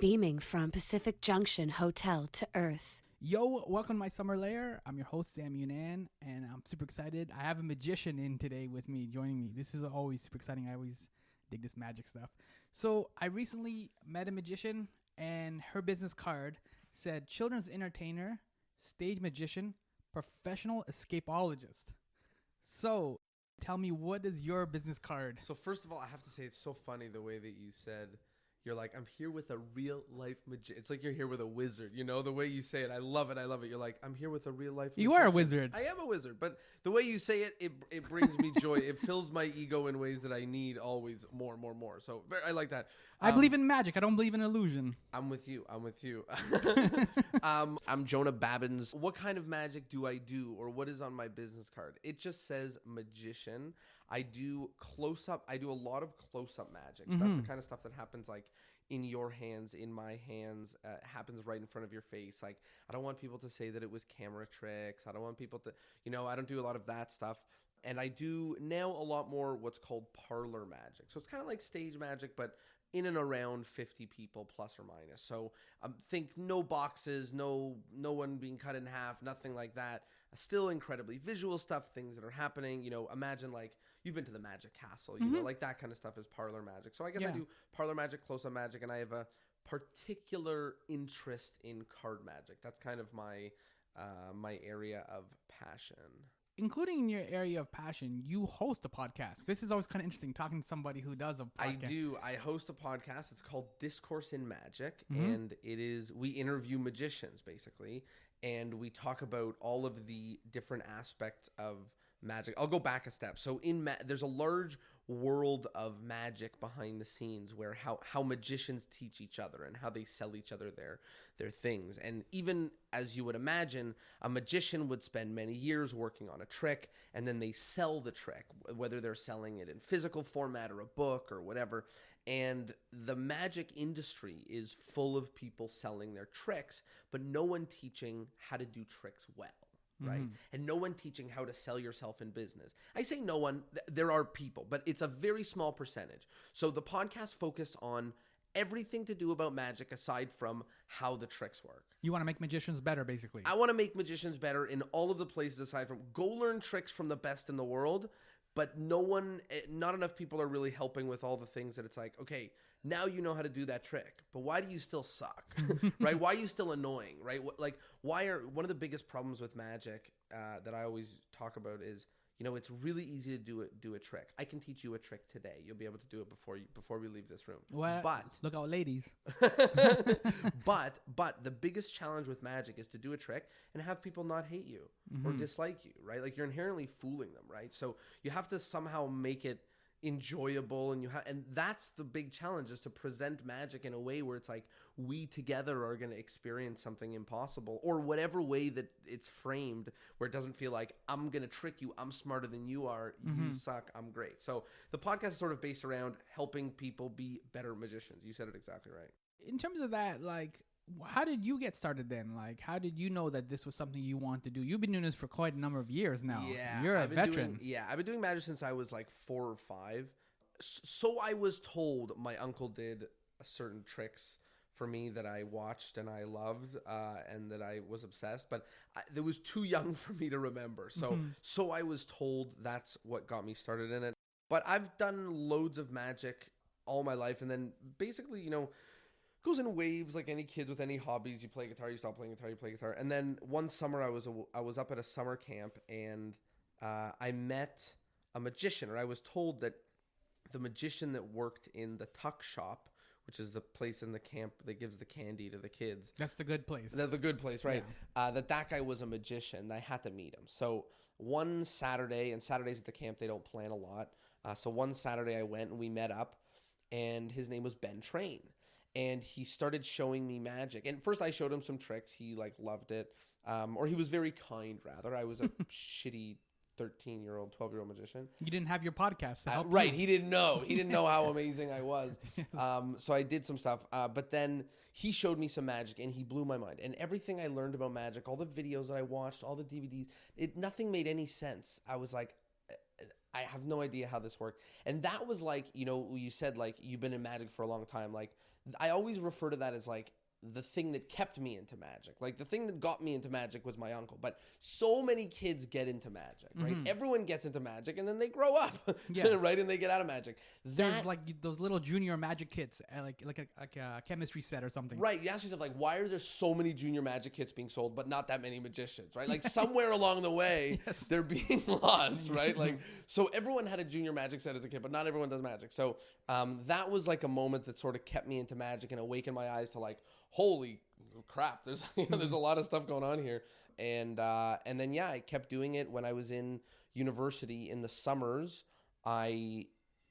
beaming from Pacific Junction Hotel to Earth. Yo, welcome to my summer lair. I'm your host, Sammy, and I'm super excited. I have a magician in today with me, joining me. This is always super exciting. I always dig this magic stuff. So I recently met a magician, and her business card said children's entertainer, stage magician, professional escapologist. So tell me, what is your business card? So first of all, I have to say it's so funny the way that you said, you're like, I'm here with a real life magician. It's like you're here with a wizard, you know, the way you say it. I love it. I love it. You're like, I'm here with a real life magician. You are a wizard. I am a wizard, but the way you say it, it brings me joy. It fills my ego in ways that I need always more. So I like that. I believe in magic. I don't believe in illusion. I'm with you. I'm Jonah Babins. What kind of magic do I do, or what is on my business card? It just says magician. I do close-up. I do a lot of close-up magic. So that's the kind of stuff that happens like in your hands, in my hands, happens right in front of your face. Like, I don't want people to say that it was camera tricks. I don't want people to, I don't do a lot of that stuff. And I do now a lot more what's called parlor magic. So it's kind of like stage magic, but in and around 50 people plus or minus. So think no boxes, no one being cut in half, nothing like that. Still incredibly visual stuff, things that are happening. Imagine like you've been to the Magic Castle, like that kind of stuff is parlor magic. So I guess I do parlor magic, close-up magic, and I have a particular interest in card magic. That's kind of my my area of passion. Including in your area of passion, you host a podcast. This is always kind of interesting, talking to somebody who does a podcast. I do. I host a podcast. It's called Discourse in Magic, and we interview magicians, basically, and we talk about all of the different aspects of magic. I'll go back a step. So there's a large world of magic behind the scenes where how magicians teach each other and how they sell each other their things. And even as you would imagine, a magician would spend many years working on a trick, and then they sell the trick, whether they're selling it in physical format or a book or whatever. And the magic industry is full of people selling their tricks, but no one teaching how to do tricks well. Right? And no one teaching how to sell yourself in business. I say no one, there are people, but it's a very small percentage. So the podcast focused on everything to do about magic aside from how the tricks work. You want to make magicians better, basically. I want to make magicians better in all of the places aside from go learn tricks from the best in the world. But not enough people are really helping with all the things that it's like, okay, now you know how to do that trick, but why do you still suck, right? Why are you still annoying, right? One of the biggest problems with magic that I always talk about is, it's really easy to do a trick. I can teach you a trick today. You'll be able to do it before we leave this room. Well, but look out, ladies. but the biggest challenge with magic is to do a trick and have people not hate you or dislike you, right? Like you're inherently fooling them, right? So you have to somehow make it enjoyable, and that's the big challenge, is to present magic in a way where it's like we together are going to experience something impossible, or whatever way that it's framed, where it doesn't feel like I'm going to trick you, I'm smarter than you are, you suck, I'm great. So the podcast is sort of based around helping people be better magicians. You said it exactly right. In terms of that, like, how did you get started then? Like, how did you know that this was something you want to do? You've been doing this for quite a number of years now. Yeah. You're a veteran. I've been doing magic since I was like 4 or 5. So I was told. My uncle did certain tricks for me that I watched and I loved and that I was obsessed, but it was too young for me to remember. So I was told. That's what got me started in it. But I've done loads of magic all my life, and then basically, goes in waves, like any kids with any hobbies. You play guitar, you stop playing guitar, you play guitar. And then one summer I was up at a summer camp, and I met a magician, or I was told that the magician that worked in the tuck shop, which is the place in the camp that gives the candy to the kids. That's the good place. The good place, right? Yeah. That guy was a magician. I had to meet him. So one Saturday, and Saturdays at the camp, they don't plan a lot. So one Saturday I went and we met up, and his name was Ben Train. And he started showing me magic. And first I showed him some tricks. He loved it. Or he was very kind, rather. I was a shitty 13-year-old, 12-year-old magician. You didn't have your podcast to help right. you. He didn't know. He didn't know how amazing I was. So I did some stuff. But then he showed me some magic, and he blew my mind. And everything I learned about magic, all the videos that I watched, all the DVDs, nothing made any sense. I was like, I have no idea how this worked. And that was like, you said, like, you've been in magic for a long time. Like, I always refer to that as like the thing that kept me into magic. Like the thing that got me into magic was my uncle. But so many kids get into magic, right? Everyone gets into magic and then they grow up, right? And they get out of magic. There's like those little junior magic kits, like a chemistry set or something. Right. You ask yourself, like, why are there so many junior magic kits being sold, but not that many magicians, right? Like somewhere along the way, they're being lost, right? Like, so everyone had a junior magic set as a kid, but not everyone does magic. So that was like a moment that sort of kept me into magic and awakened my eyes to like, holy crap, there's there's a lot of stuff going on here. And then I kept doing it. When I was in university in the summers, I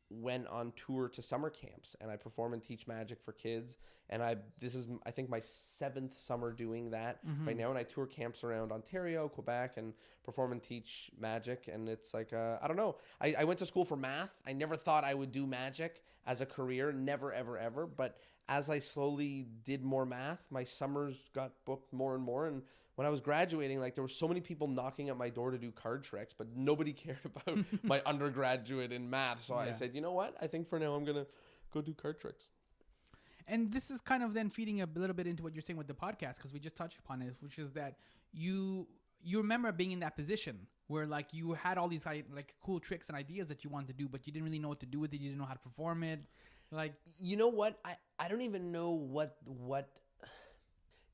went on tour to summer camps and I perform and teach magic for kids. And this is I think my 7th summer doing that right now. And I tour camps around Ontario, Quebec, and perform and teach magic. And it's like, I don't know. I went to school for math. I never thought I would do magic as a career. Never, ever, ever. But as I slowly did more math, my summers got booked more and more. And when I was graduating, like there were so many people knocking at my door to do card tricks, but nobody cared about my undergraduate in math. So I said, you know what? I think for now I'm going to go do card tricks. And this is kind of then feeding a little bit into what you're saying with the podcast, because we just touched upon it, which is that you remember being in that position where like you had all these like cool tricks and ideas that you wanted to do, but you didn't really know what to do with it. You didn't know how to perform it. Like, you know what? I don't even know what.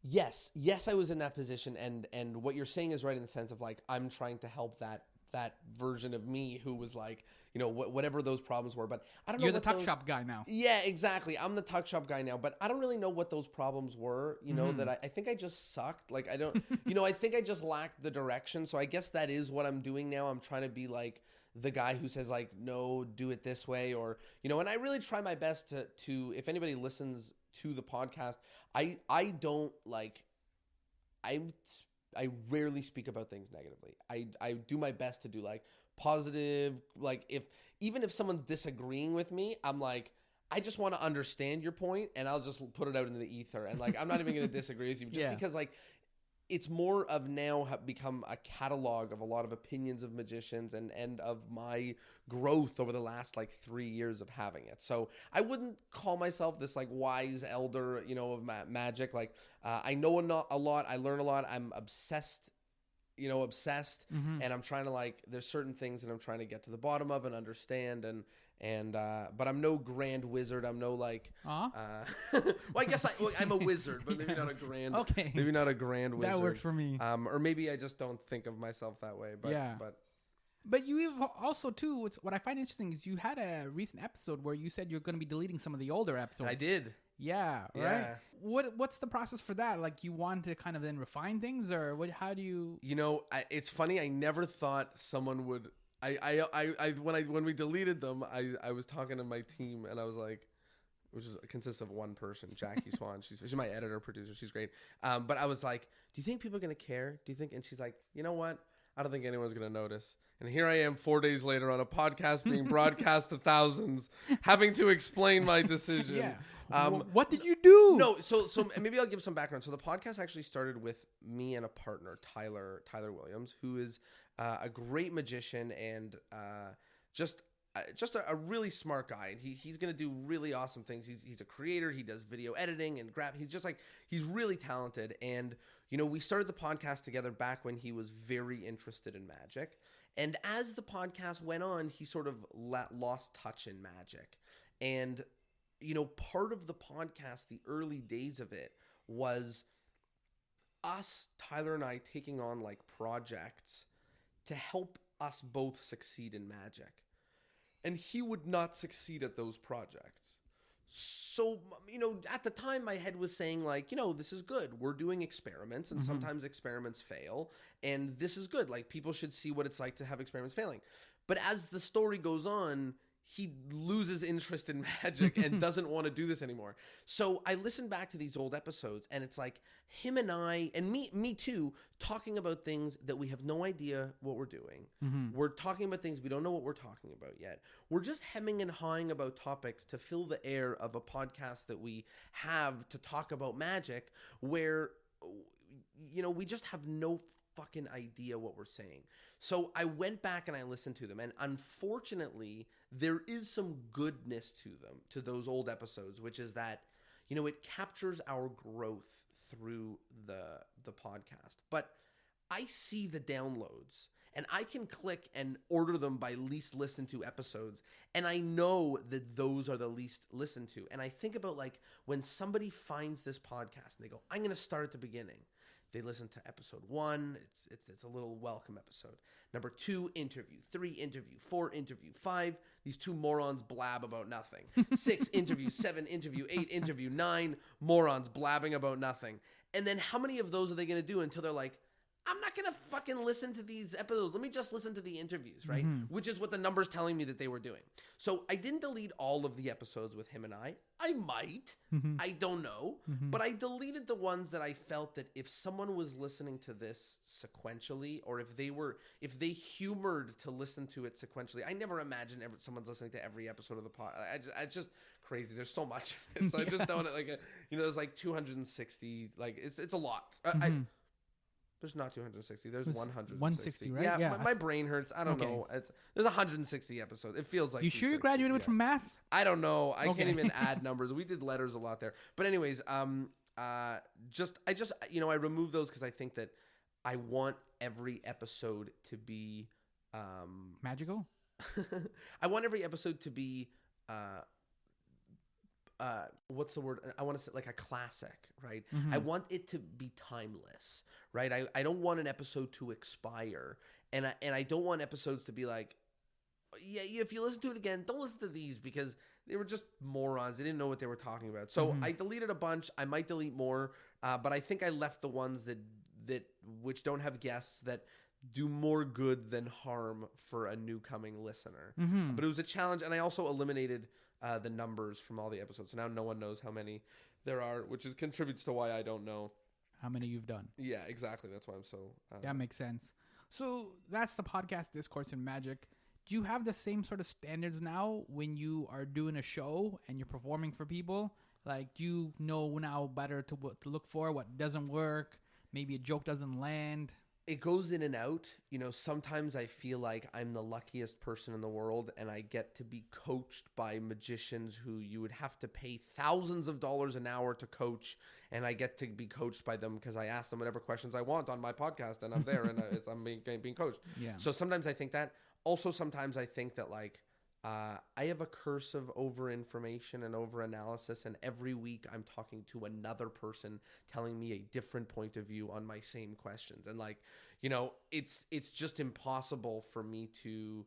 Yes, I was in that position, and what you're saying is right in the sense of like I'm trying to help that version of me who was like, you know, whatever those problems were. But I don't know. You're the tuck shop guy now. Yeah, exactly. I'm the tuck shop guy now, but I don't really know what those problems were. You know, that I think I just sucked. Like I don't, you know, I think I just lacked the direction. So I guess that is what I'm doing now. I'm trying to be like the guy who says like, no, do it this way, or, you know, and I really try my best to if anybody listens to the podcast, I don't like, I rarely speak about things negatively. I do my best to do like positive, like even if someone's disagreeing with me, I'm like, I just want to understand your point and I'll just put it out into the ether. And like, I'm not even going to disagree with you just because like, it's more of now have become a catalog of a lot of opinions of magicians and of my growth over the last like 3 years of having it. So I wouldn't call myself this like wise elder, you know, of magic. Like I know a lot. I learn a lot. I'm obsessed, and I'm trying to like, there's certain things that I'm trying to get to the bottom of and understand but I'm no grand wizard. I'm no like, well, I guess I'm a wizard, but maybe not a grand, maybe not a grand wizard. That works for me. Or maybe I just don't think of myself that way, But you have also too, what I find interesting is you had a recent episode where you said you're going to be deleting some of the older episodes. I did. Yeah. Right. What's the process for that? Like you want to kind of then refine things, or how do you? You know, it's funny. I never thought someone would. When we deleted them, I was talking to my team and I was like, which consists of one person, Jackie Swan. She's my editor, producer. She's great. But I was like, do you think people are going to care? Do you think? And she's like, you know what? I don't think anyone's going to notice. And here I am 4 days later on a podcast being broadcast to thousands, having to explain my decision. What did you do? No, so maybe I'll give some background. So the podcast actually started with me and a partner, Tyler Williams, who is a great magician and just a really smart guy. And he's going to do really awesome things. He's a creator. He does video editing and he's really talented. And, you know, we started the podcast together back when he was very interested in magic. And as the podcast went on, he sort of lost touch in magic. And, you know, part of the podcast, the early days of it, was us, Tyler and I, taking on like projects to help us both succeed in magic. And he would not succeed at those projects. So, you know, at the time my head was saying like, you know, this is good. We're doing experiments and sometimes experiments fail. And this is good. Like people should see what it's like to have experiments failing. But as the story goes on, he loses interest in magic and doesn't want to do this anymore. So I listened back to these old episodes and it's like him and I, and me too, talking about things that we have no idea what we're doing. We're talking about things we don't know what we're talking about yet. We're just hemming and hawing about topics to fill the air of a podcast that we have to talk about magic where, you know, we just have no fucking idea what we're saying. So I went back and I listened to them, and unfortunately there is some goodness to them, to those old episodes, which is that, it captures our growth through the podcast. But I see the downloads and I can click and order them by least listened to episodes. And I know that those are the least listened to. And I think about like when somebody finds this podcast and they go, I'm going to start at the beginning. They listen to episode 1. It's a little welcome episode. Number 2, interview. 3, interview. 4, interview. 5, these 2 morons blab about nothing. 6, interview. 7, interview. 8, interview. 9, morons blabbing about nothing. And then how many of those are they going to do until they're like, I'm not going to fucking listen to these episodes. Let me just listen to the interviews, right? Mm-hmm. Which is what the number's telling me that they were doing. So I didn't delete all of the episodes with him and I. I might. Mm-hmm. I don't know. Mm-hmm. But I deleted the ones that I felt that if someone was listening to this sequentially, or if they humored to listen to it sequentially, I never imagined someone's listening to every episode of the pod. It's just crazy. There's so much of it. So I just don't, there's like 260, like it's a lot. Mm-hmm. There's not 260. There's 160. 160, right? Yeah. My brain hurts. I don't know. There's 160 episodes. It feels like. You sure you graduated from math? I don't know. I can't even add numbers. We did letters a lot there. But anyways, I removed those because I think that I want every episode to be magical. I want every episode to be what's the word? I want to say like a classic, right? Mm-hmm. I want it to be timeless, right? I don't want an episode to expire, and I don't want episodes to be like, yeah, if you listen to it again, don't listen to these because they were just morons. They didn't know what they were talking about. So I deleted a bunch. I might delete more, but I think I left the ones that which don't have guests that do more good than harm for a new coming listener. Mm-hmm. But it was a challenge, and I also eliminated the numbers from all the episodes. So now no one knows how many there are, which contributes to why I don't know how many you've done. Yeah, exactly. That's why I'm so... that makes sense. So that's the podcast Discourse in Magic. Do you have the same sort of standards now when you are doing a show and you're performing for people? Like, do you know now better to what to look for, what doesn't work? Maybe a joke doesn't land. It goes in and out. Sometimes I feel like I'm the luckiest person in the world and I get to be coached by magicians who you would have to pay thousands of dollars an hour to coach, and I get to be coached by them because I ask them whatever questions I want on my podcast and I'm there and I'm being coached. Yeah. So sometimes I think that. Also, sometimes I think that like I have a curse of over-information and over-analysis, and every week I'm talking to another person telling me a different point of view on my same questions. And like, it's just impossible for me to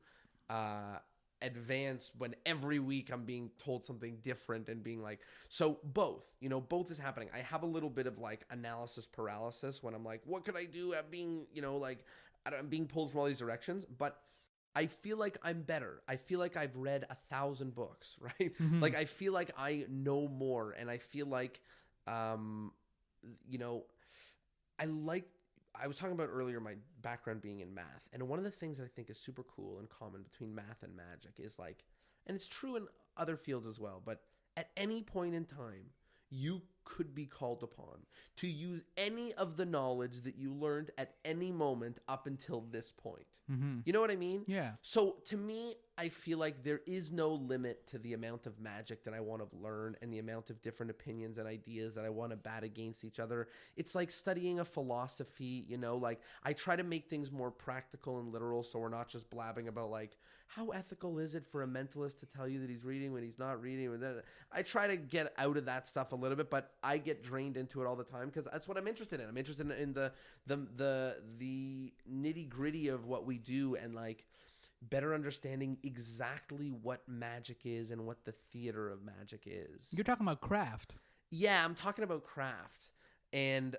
advance when every week I'm being told something different and being like, so both is happening. I have a little bit of like analysis paralysis when I'm like, what could I do at being, I'm being pulled from all these directions, but I feel like I'm better. I feel like I've read 1,000 books, right? Mm-hmm. Like I feel like I know more, and I feel like, I was talking about earlier my background being in math, and one of the things that I think is super cool and common between math and magic is like, and it's true in other fields as well, but at any point in time, you could be called upon to use any of the knowledge that you learned at any moment up until this point. Mm-hmm. You know what I mean? Yeah. So to me, I feel like there is no limit to the amount of magic that I want to learn and the amount of different opinions and ideas that I want to bat against each other. It's like studying a philosophy, like I try to make things more practical and literal, so we're not just blabbing about like, how ethical is it for a mentalist to tell you that he's reading when he's not reading? I try to get out of that stuff a little bit, but I get drained into it all the time because that's what I'm interested in. I'm interested in the nitty gritty of what we do and like better understanding exactly what magic is and what the theater of magic is. You're talking about craft. Yeah, I'm talking about craft. And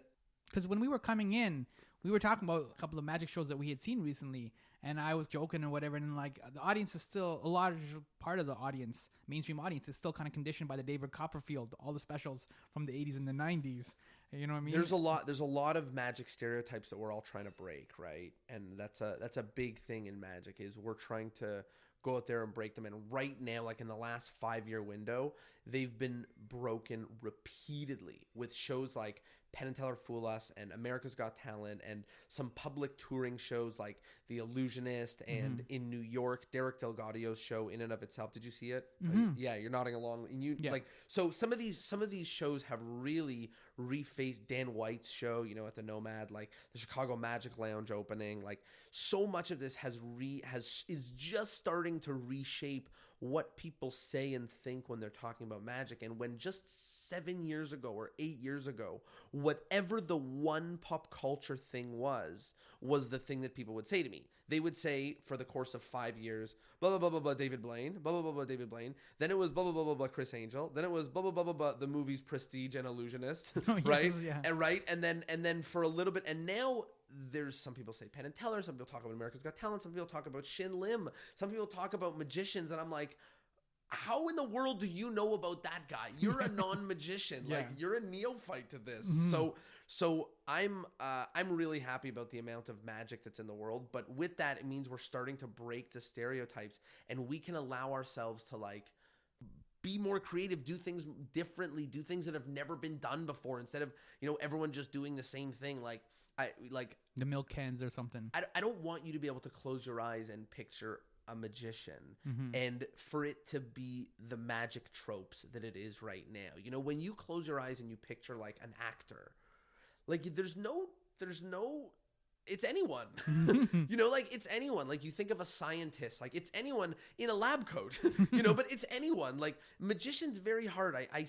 because when we were coming in, we were talking about a couple of magic shows that we had seen recently, and I was joking and whatever, and like the audience is still, a large part of the audience, mainstream audience, is still kind of conditioned by the David Copperfield, all the specials from the 80s and the 90s. You know what I mean? There's a lot of magic stereotypes that we're all trying to break, right? And that's a big thing in magic, is we're trying to go out there and break them. And right now, like in the last 5-year window, they've been broken repeatedly with shows like Penn and Teller Fool Us and America's Got Talent and some public touring shows like The Illusionist and in New York, Derek Delgadio's show in and of itself. Did you see it? Yeah, you're nodding along. And you like, so some of these shows have really refaced Dan White's show, you know, at the Nomad, like the Chicago Magic Lounge opening. Like so much of this is just starting to reshape what people say and think when they're talking about magic. And when just 7 years ago or 8 years ago, whatever the one pop culture thing was the thing that people would say to me. They would say for the course of 5 years, blah, blah, blah, blah, blah, David Blaine, blah, blah, blah, blah, David Blaine. Then it was blah, blah, blah, blah, blah, Chris Angel. Then it was blah, blah, blah, blah, blah, the movies Prestige and Illusionist, right? Yeah. And then for a little bit, and now there's some people say Penn and Teller, some people talk about America's Got Talent, some people talk about Shin Lim, some people talk about magicians, and I'm like, how in the world do you know about that guy? You're a non-magician. Like you're a neophyte to this. So I'm really happy about the amount of magic that's in the world. But with that, it means we're starting to break the stereotypes, and we can allow ourselves to like be more creative, do things differently, do things that have never been done before, instead of, you know, everyone just doing the same thing. Like the milk cans or something. I don't want you to be able to close your eyes and picture a magician and for it to be the magic tropes that it is right now. You know, when you close your eyes and you picture like an actor, like there's no it's anyone. You know, like it's anyone. Like you think of a scientist, like it's anyone in a lab coat, you know, but it's anyone. Like magician's very hard. I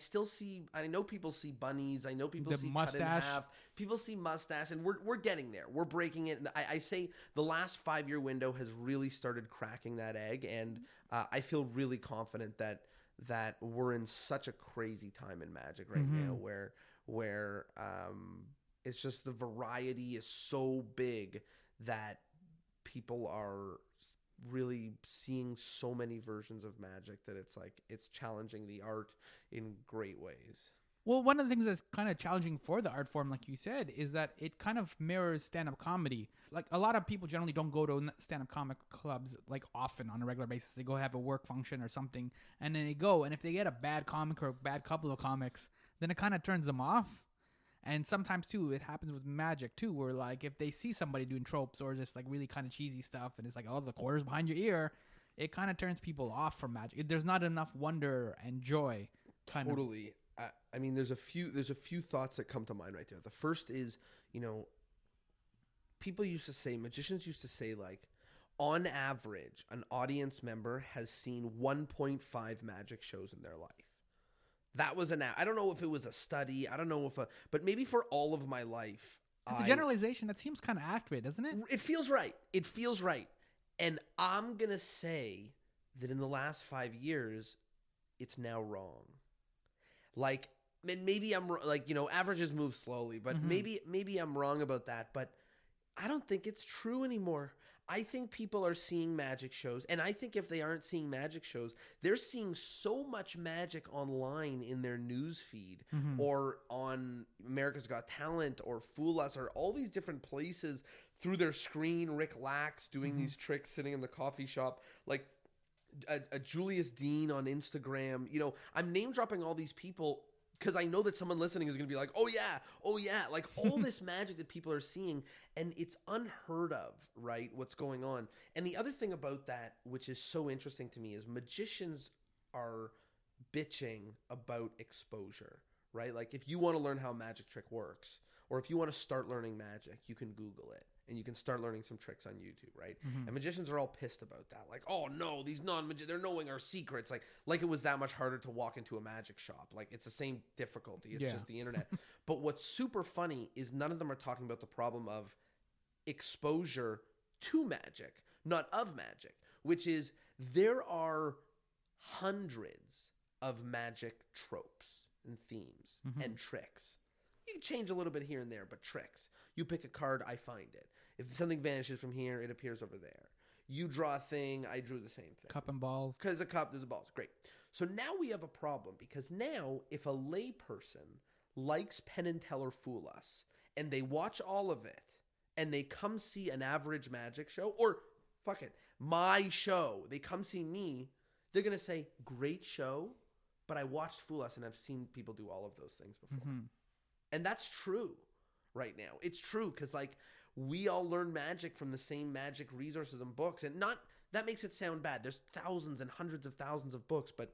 know people see bunnies. I know people see mustache. Cut in half. People see mustache, and we're getting there. We're breaking it. And I say the last 5-year window has really started cracking that egg, and I feel really confident that we're in such a crazy time in magic right now, where it's just the variety is so big that people are really seeing so many versions of magic that it's like it's challenging the art in great ways. Well, one of the things that's kind of challenging for the art form, like you said, is that it kind of mirrors stand-up comedy. Like a lot of people generally don't go to stand-up comic clubs like often on a regular basis. They go have a work function or something, and then they go. And if they get a bad comic or a bad couple of comics, then it kind of turns them off. And sometimes, too, it happens with magic, too, where, like, if they see somebody doing tropes or just, like, really kind of cheesy stuff, and it's like, oh, the quarter's behind your ear, it kind of turns people off from magic. There's not enough wonder and joy. Totally. I mean, there's a few thoughts that come to mind right there. The first is, you know, magicians used to say, like, on average, an audience member has seen 1.5 magic shows in their life. That was I don't know if it was a study. I don't know but maybe for all of my life. It's a generalization that seems kind of accurate, doesn't it? It feels right. And I'm going to say that in the last 5 years, it's now wrong. Like, and maybe I'm like, you know, averages move slowly, but maybe I'm wrong about that. But I don't think it's true anymore. I think people are seeing magic shows, and I think if they aren't seeing magic shows, they're seeing so much magic online in their news feed or on America's Got Talent or Fool Us or all these different places through their screen. Rick Lax doing these tricks sitting in the coffee shop, like a Julius Dean on Instagram. You know, I'm name dropping all these people because I know that someone listening is going to be like, oh yeah, like all this magic that people are seeing, and it's unheard of, right? What's going on. And the other thing about that, which is so interesting to me, is magicians are bitching about exposure, right? Like if you want to learn how a magic trick works, or if you want to start learning magic, you can Google it. And you can start learning some tricks on YouTube, right? And magicians are all pissed about that. Like, oh no, these non-magicians, they're knowing our secrets. Like it was that much harder to walk into a magic shop. Like it's the same difficulty. It's just the internet. But what's super funny is none of them are talking about the problem of exposure to magic, not of magic, which is there are hundreds of magic tropes and themes and tricks. You can change a little bit here and there, but tricks. You pick a card, I find it. If something vanishes from here, it appears over there. You draw a thing, I drew the same thing. Cup and balls. Because a cup, there's a balls. Great. So now we have a problem, because now if a lay person likes Penn and Teller Fool Us, and they watch all of it, and they come see an average magic show, or fuck it, my show, they come see me, they're going to say, great show, but I watched Fool Us, and I've seen people do all of those things before. And that's true. right now. It's true, because like we all learn magic from the same magic resources and books, and not that makes it sound bad. There's thousands and hundreds of thousands of books, but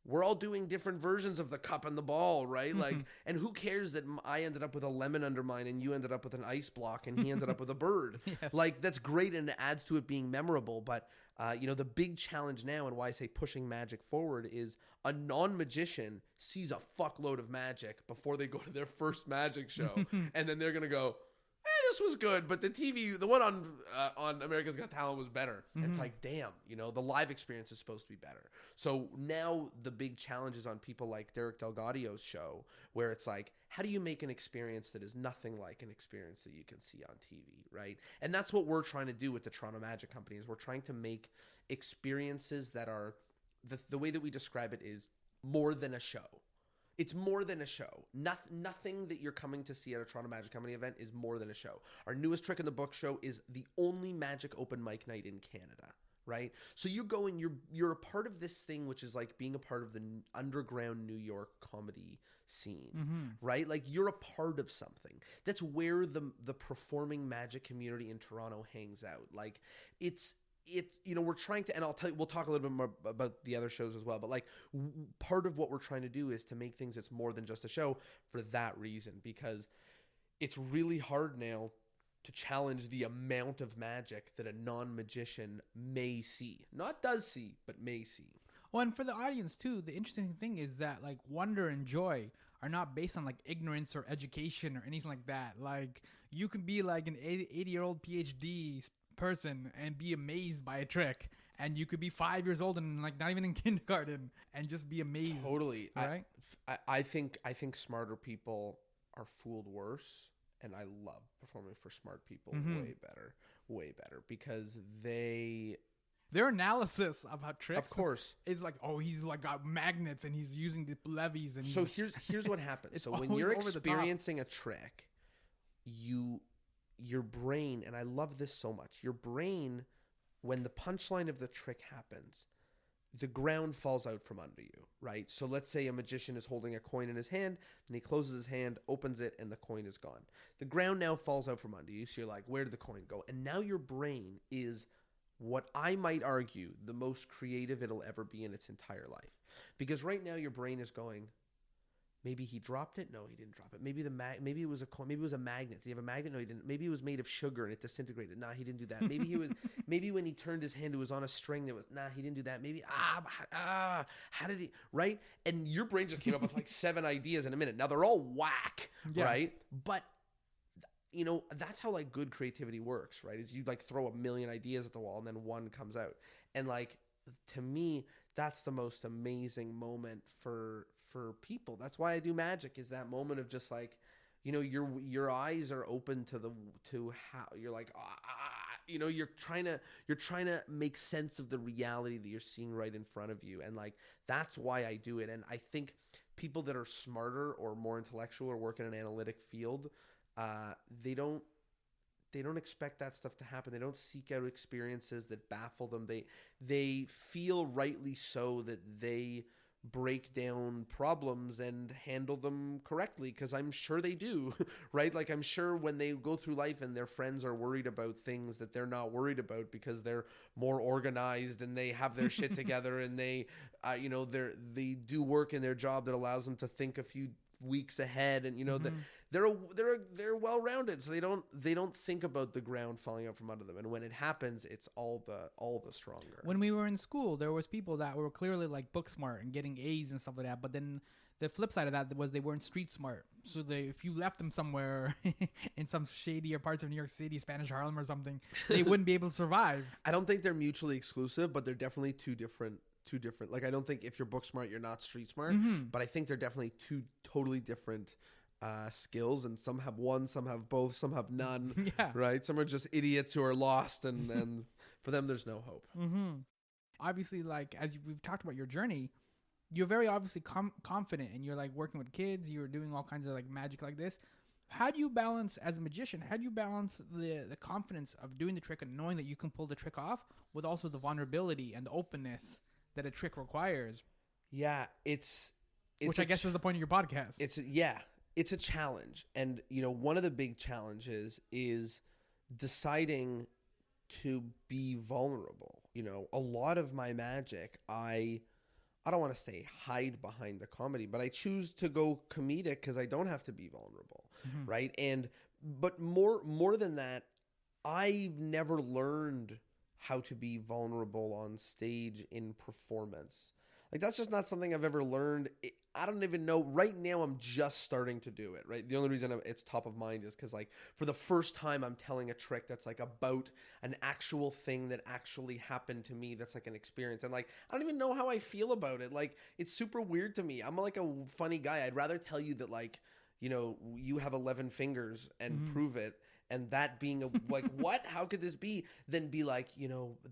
we're all doing different versions of the cup and the ball, right? Like, and who cares that I ended up with a lemon under mine and you ended up with an ice block and he ended up with a bird? Yes. Like, that's great and it adds to it being memorable. But, the big challenge now, and why I say pushing magic forward, is a non-magician sees a fuckload of magic before they go to their first magic show. And then they're going to go, this was good, but the one on America's Got Talent was better. And it's like, damn, the live experience is supposed to be better. So now the big challenge is on people like Derek Delgadio's show, where it's like, how do you make an experience that is nothing like an experience that you can see on TV, right? And that's what we're trying to do with the Toronto Magic Company, is we're trying to make experiences that are, the way that we describe it is more than a show. It's more than a show. Nothing that you're coming to see at a Toronto Magic Company event is more than a show. Our newest Trick in the Book show is the only magic open mic night in Canada, right? So you're a part of this thing, which is like being a part of the underground New York comedy scene, right? Like, you're a part of something. That's where the performing magic community in Toronto hangs out. Like, it's we're trying to, and we'll talk a little bit more about the other shows as well, but like part of what we're trying to do is to make things that's more than just a show for that reason, because it's really hard now to challenge the amount of magic that a non-magician may see, not does see, but may see. Well, and for the audience too, the interesting thing is that like wonder and joy are not based on like ignorance or education or anything like that. Like, you can be like an 80-year-old PhD person and be amazed by a trick, and you could be 5 years old and like not even in kindergarten and just be amazed. Totally. Right? I think smarter people are fooled worse, and I love performing for smart people way better, because their analysis of how tricks, of course, is like, oh, he's like got magnets and he's using the levies, and so here's what happens. So when you're experiencing a trick, your brain, and I love this so much, your brain, when the punchline of the trick happens, the ground falls out from under you, right? So let's say a magician is holding a coin in his hand, and he closes his hand, opens it, and the coin is gone. The ground now falls out from under you, so you're like, where did the coin go? And now your brain is, what I might argue, the most creative it'll ever be in its entire life. Because right now your brain is going, maybe he dropped it. No, he didn't drop it. Maybe maybe it was a coin. Maybe it was a magnet. Did he have a magnet? No, he didn't. Maybe it was made of sugar and it disintegrated. Nah, he didn't do that. Maybe maybe when he turned his hand, it was on a string that was, nah, he didn't do that. Maybe, how did he, right? And your brain just came up with like 7 ideas in a minute. Now they're all whack, right? But that's how like good creativity works, right? Is you like throw a million ideas at the wall and then one comes out. And like, to me, that's the most amazing moment for people. That's why I do magic, is that moment of just like, your eyes are open to how you're like, you're trying to make sense of the reality that you're seeing right in front of you. And like, that's why I do it. And I think people that are smarter or more intellectual or work in an analytic field, they don't expect that stuff to happen. They don't seek out experiences that baffle them. They feel, rightly so, that they break down problems and handle them correctly, because I'm sure they do, right? Like, I'm sure when they go through life and their friends are worried about things that they're not worried about because they're more organized and they have their shit together, and they they do work in their job that allows them to think a few weeks ahead, and they're well-rounded, so they don't think about the ground falling out from under them, and when it happens, it's all the stronger. When we were in school, there was people that were clearly like book smart and getting A's and stuff like that, but then the flip side of that was they weren't street smart. So if you left them somewhere in some shadier parts of New York City, Spanish Harlem or something, they wouldn't be able to survive. I don't think they're mutually exclusive, but they're definitely two different. Like, I don't think if you're book smart, you're not street smart, but I think they're definitely two totally different skills, and some have one, some have both, some have none. Yeah. Right? Some are just idiots who are lost, and for them, there's no hope. Obviously, like, as we've talked about your journey, you're very obviously confident, and you're like working with kids, you're doing all kinds of like magic like this. How do you balance, as a magician, the confidence of doing the trick and knowing that you can pull the trick off with also the vulnerability and the openness that a trick requires? Yeah, it's which I guess is the point of your podcast. it's a challenge. And, one of the big challenges is deciding to be vulnerable. A lot of my magic, I don't want to say hide behind the comedy, but I choose to go comedic because I don't have to be vulnerable, right? But more than that, I've never learned how to be vulnerable on stage in performance. Like, that's just not something I've ever learned. I don't even know. Right now, I'm just starting to do it, right? The only reason it's top of mind is because, like, for the first time, I'm telling a trick that's, like, about an actual thing that actually happened to me that's, like, an experience. And, like, I don't even know how I feel about it. Like, it's super weird to me. I'm, like, a funny guy. I'd rather tell you that, like, you have 11 fingers and prove it. And that being like, what? How could this be? Then be like,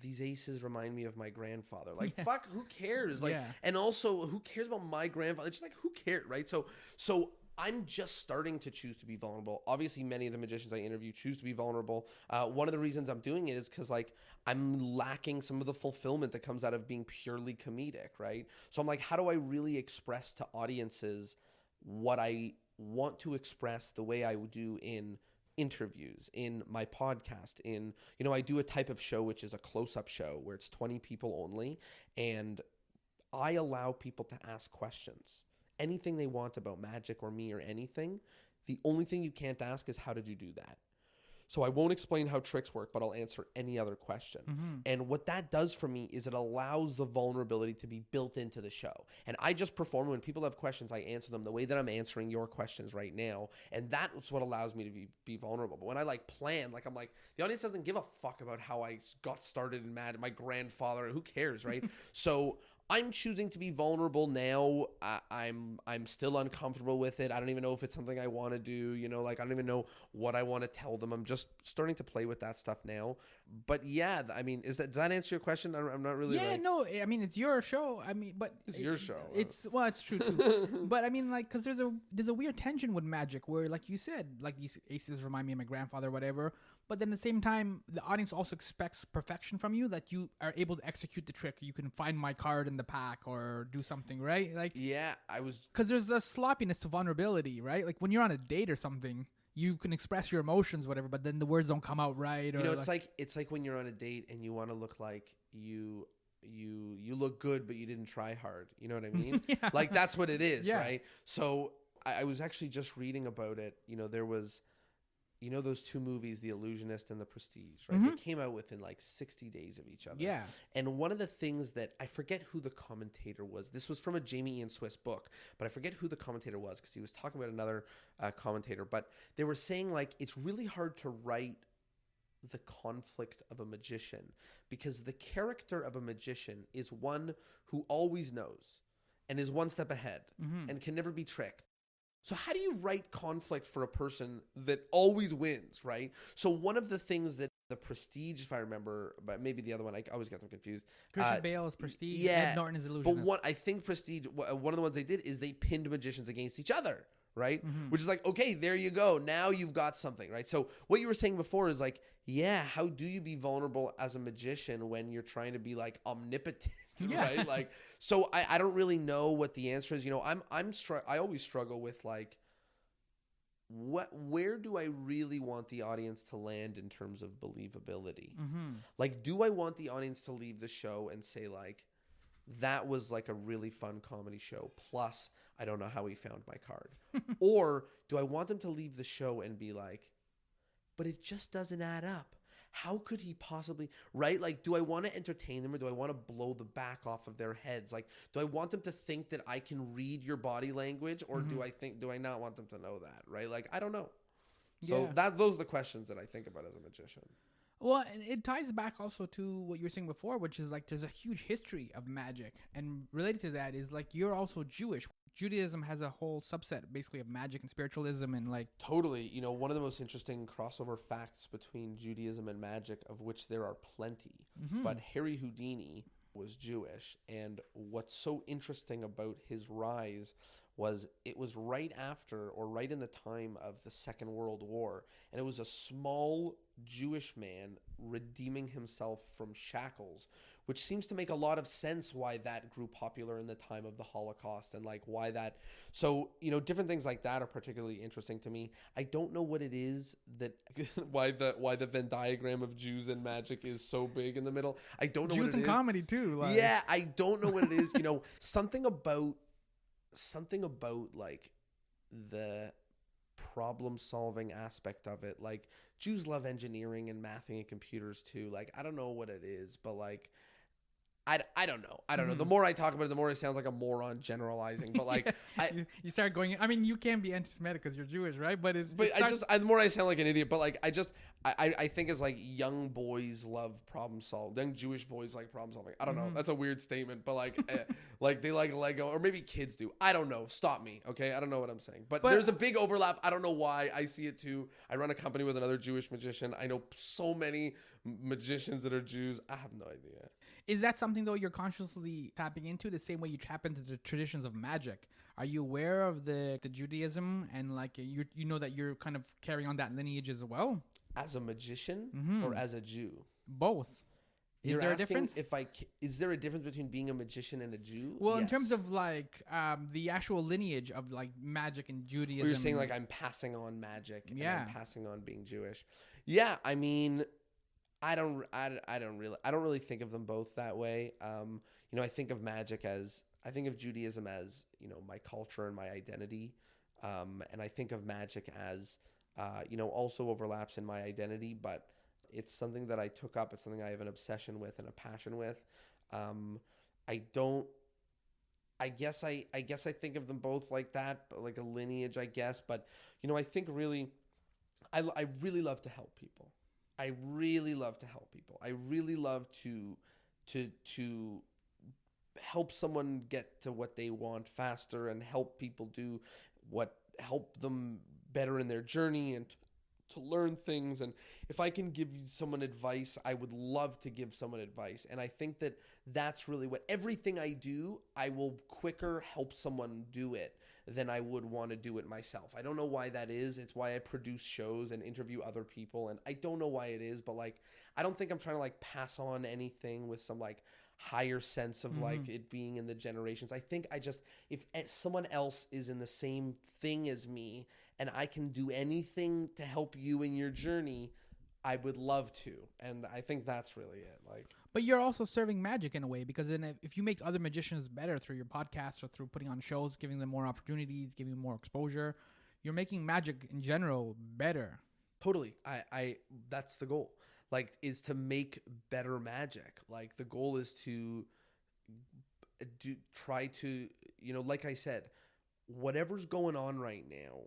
these aces remind me of my grandfather. Like, fuck, who cares? Like, and also, who cares about my grandfather? It's just like, who cares, right? So I'm just starting to choose to be vulnerable. Obviously, many of the magicians I interview choose to be vulnerable. One of the reasons I'm doing it is because, like, I'm lacking some of the fulfillment that comes out of being purely comedic, right? So I'm like, how do I really express to audiences what I want to express the way I would do in interviews, in my podcast, I do a type of show which is a close-up show where it's 20 people only, and I allow people to ask questions, anything they want about magic or me or anything. The only thing you can't ask is, how did you do that? So I won't explain how tricks work, but I'll answer any other question. And what that does for me is it allows the vulnerability to be built into the show. And I just perform. When people have questions, I answer them the way that I'm answering your questions right now. And that's what allows me to be vulnerable. But when I plan, I'm like, the audience doesn't give a fuck about how I got started in my grandfather. Who cares, right? So I'm choosing to be vulnerable now. I'm still uncomfortable with it. I don't even know if it's something I want to do. I don't even know what I want to tell them. I'm just starting to play with that stuff now. But yeah, I mean, does that answer your question? I'm not really. Yeah, no. I mean, it's your show. I mean, but it's your show. It's true too. But I mean, like, because there's a weird tension with magic where, like you said, like, these aces remind me of my grandfather, or whatever. But then at the same time, the audience also expects perfection from you, that you are able to execute the trick. You can find my card in the pack or do something, right? Like, yeah, because there's a sloppiness to vulnerability, right? Like, when you're on a date or something, you can express your emotions, whatever, but then the words don't come out right. Or it's like when you're on a date and you want to look like you look good, but you didn't try hard. You know what I mean? Yeah. Like, that's what it is, right? So I was actually just reading about it. There was, those two movies, The Illusionist and The Prestige, right? They came out within like 60 days of each other. Yeah. And one of the things that, I forget who the commentator was. This was from a Jamie Ian Swiss book, but I forget who the commentator was because he was talking about another commentator. But they were saying, like, it's really hard to write the conflict of a magician because the character of a magician is one who always knows and is one step ahead and can never be tricked. So how do you write conflict for a person that always wins, right? So one of the things that The Prestige, if I remember, but maybe the other one, I always get them confused. Christian Bale is Prestige, yeah, Ed Norton is Illusionist. But I think Prestige, one of the ones they did is they pinned magicians against each other, right? Which is like, okay, there you go. Now you've got something, right? So what you were saying before is like, yeah, how do you be vulnerable as a magician when you're trying to be like omnipotent, right? Like, so I don't really know what the answer is. I always struggle with like, where do I really want the audience to land in terms of believability? Like, do I want the audience to leave the show and say like, that was like a really fun comedy show, plus I don't know how he found my card? Or do I want them to leave the show and be like, but it just doesn't add up? How could he possibly, right? Like, do I want to entertain them or do I want to blow the back off of their heads? Like, do I want them to think that I can read your body language, or do I not want them to know that, right? Like, I don't know. So those are the questions that I think about as a magician. Well, and it ties back also to what you were saying before, which is like there's a huge history of magic. And related to that is like you're also Jewish. Judaism has a whole subset basically of magic and spiritualism and like... Totally. One of the most interesting crossover facts between Judaism and magic, of which there are plenty, but Harry Houdini was Jewish. And what's so interesting about his rise was it was right after or right in the time of the Second World War. And it was a small Jewish man redeeming himself from shackles which seems to make a lot of sense why that grew popular in the time of the Holocaust and like why that. So, different things like that are particularly interesting to me. I don't know what it is that why the Venn diagram of Jews and magic is so big in the middle. I don't know Jews what it is. and comedy too. Like. Yeah, I don't know what it is. Something about like the problem solving aspect of it. Like Jews love engineering and mathing and computers too. Like I don't know what it is, but like I don't know. I don't know. The more I talk about it, the more it sounds like a moron generalizing. But like, you start going. I mean, you can't be anti-Semitic because you're Jewish, right? But the more I sound like an idiot. But like, I think it's like young boys love problem solving. Young Jewish boys like problem solving. I don't know. That's a weird statement, but like, like they like Lego, or maybe kids do. I don't know. Stop me, okay? I don't know what I'm saying. But there's a big overlap. I don't know why. I see it too. I run a company with another Jewish magician. I know so many magicians that are Jews. I have no idea. Is that something though you're consciously tapping into the same way you tap into the traditions of magic? Are you aware of the Judaism and like you know that you're kind of carrying on that lineage as well? As a magician or as a Jew? Both. Is there a difference? Is there a difference between being a magician and a Jew? Well, yes. In terms of like the actual lineage of like magic and Judaism. Or you're saying like I'm passing on magic and I'm passing on being Jewish. Yeah, I mean, I don't really think of them both that way. I think of Judaism as, my culture and my identity. And I think of magic as, also overlaps in my identity, but it's something that I took up. It's something I have an obsession with and a passion with. I guess I think of them both like that, but like a lineage, I guess. But, I think really, I really love to help people. I really love to help people. I really love to help someone get to what they want faster and help people do help them better in their journey and to learn things. And if I can give someone advice, I would love to give someone advice. And I think that that's really what everything I do, I will quicker help someone do it than I would want to do it myself. I don't know why that is. It's why I produce shows and interview other people. And I don't know why it is, but like, I don't think I'm trying to like pass on anything with some like higher sense of like it being in the generations. I think if someone else is in the same thing as me and I can do anything to help you in your journey, I would love to. And I think that's really it. Like, but you're also serving magic in a way, because then if you make other magicians better through your podcast or through putting on shows, giving them more opportunities, giving them more exposure, you're making magic in general better. Totally. I that's the goal. Like, is to make better magic. Like, the goal is to try to, like I said, whatever's going on right now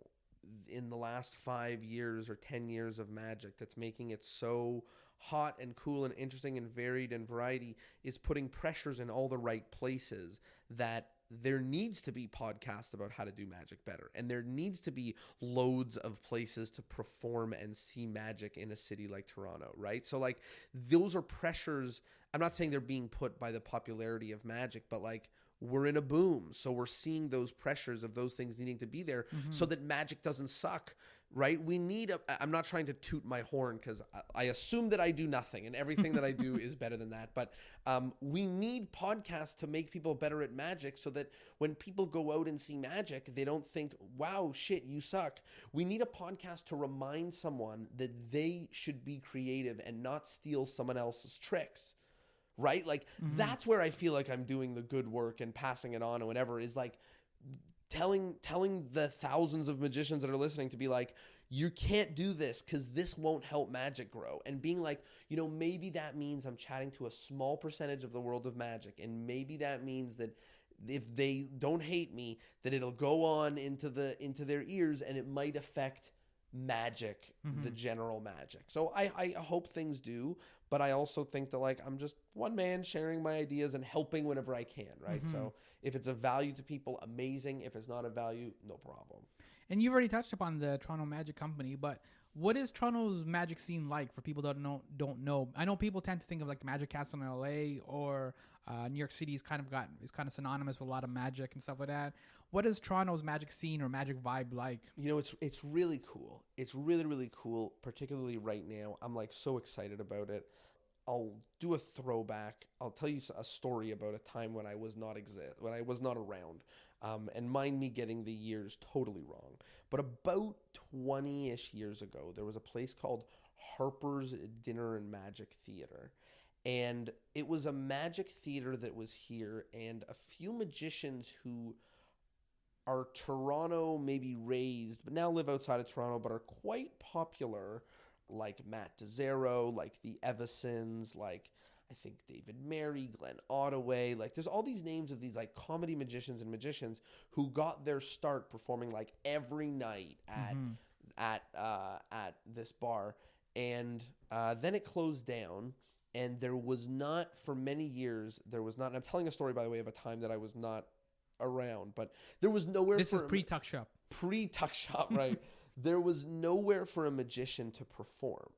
in the last 5 years or 10 years of magic that's making it so hot and cool and interesting and varied and variety is putting pressures in all the right places, that there needs to be podcasts about how to do magic better. And there needs to be loads of places to perform and see magic in a city like Toronto, right? So like, those are pressures. I'm not saying they're being put by the popularity of magic, but like, we're in a boom. So we're seeing those pressures of those things needing to be there so that magic doesn't suck, right? We need I'm not trying to toot my horn, because I assume that I do nothing and everything that I do is better than that. But we need podcasts to make people better at magic, so that when people go out and see magic, they don't think, wow, shit, you suck. We need a podcast to remind someone that they should be creative and not steal someone else's tricks. Right? Like, that's where I feel like I'm doing the good work and passing it on or whatever, is like telling the thousands of magicians that are listening to be like, you can't do this because this won't help magic grow. And being like, maybe that means I'm chatting to a small percentage of the world of magic. And maybe that means that if they don't hate me, that it'll go on into their ears and it might affect magic, the general magic. So I hope things do, but I also think that like, I'm just one man sharing my ideas and helping whenever I can, right? So if it's a value to people, amazing. If it's not a value, no problem. And you've already touched upon the Toronto Magic Company, but what is Toronto's magic scene like for people that don't know? I know people tend to think of like the Magic Castle in LA, or New York City is kind of synonymous with a lot of magic and stuff like that. What is Toronto's magic scene or magic vibe like? It's really cool. It's really, really cool, particularly right now. I'm like so excited about it. I'll do a throwback. I'll tell you a story about a time when I was not around. And mind me getting the years totally wrong. But about 20-ish years ago, there was a place called Harper's Dinner and Magic Theater. And it was a magic theater that was here, and a few magicians who are Toronto maybe raised, but now live outside of Toronto, but are quite popular, like Matt DeZero, like the Evisons, like I think David Merry, Glenn Ottaway. Like there's all these names of these like comedy magicians and magicians who got their start performing like every night at this bar. And then it closed down, and there was not, for many years, there was not, and I'm telling a story, by the way, of a time that I was not around, but there was nowhere. This is pre-Tuck Shop. Pre-Tuck Shop, right? There was nowhere for a magician to perform,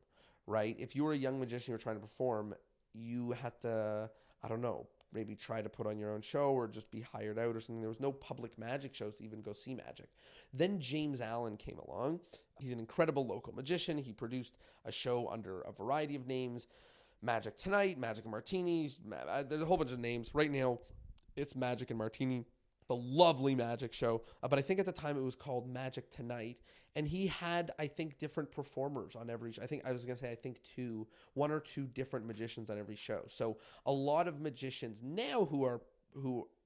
right? If you were a young magician, you were trying to perform, you had to, I don't know, maybe try to put on your own show or just be hired out or something. There was no public magic shows to even go see magic. Then James Allen came along. He's an incredible local magician. He produced a show under a variety of names: Magic Tonight, Magic and Martinis. There's a whole bunch of names. Right now, it's Magic and Martini, the lovely magic show. But I think at the time it was called Magic Tonight. And he had, I think, different performers on every show. I think one or two different magicians on every show. So a lot of magicians now who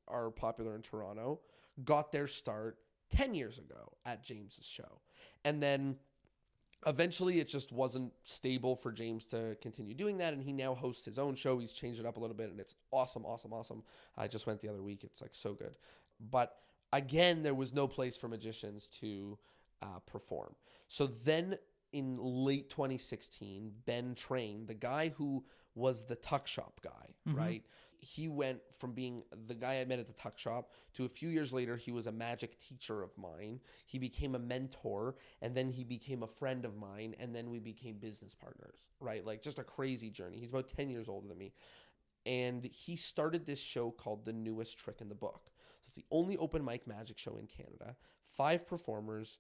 are popular in Toronto got their start 10 years ago at James's show. And then eventually it just wasn't stable for James to continue doing that, and he now hosts his own show. He's changed it up a little bit, and it's awesome. I just went the other week. It's like so good. But again, there was no place for magicians to perform. So then in late 2016, Ben Train, the guy who was the Tuck Shop guy, right? He went from being the guy I met at the Tuck Shop to a few years later, he was a magic teacher of mine. He became a mentor, and then he became a friend of mine, and then we became business partners, right? Like just a crazy journey. He's about 10 years older than me. And he started this show called The Newest Trick in the Book. So it's the only open mic magic show in Canada. 5 performers.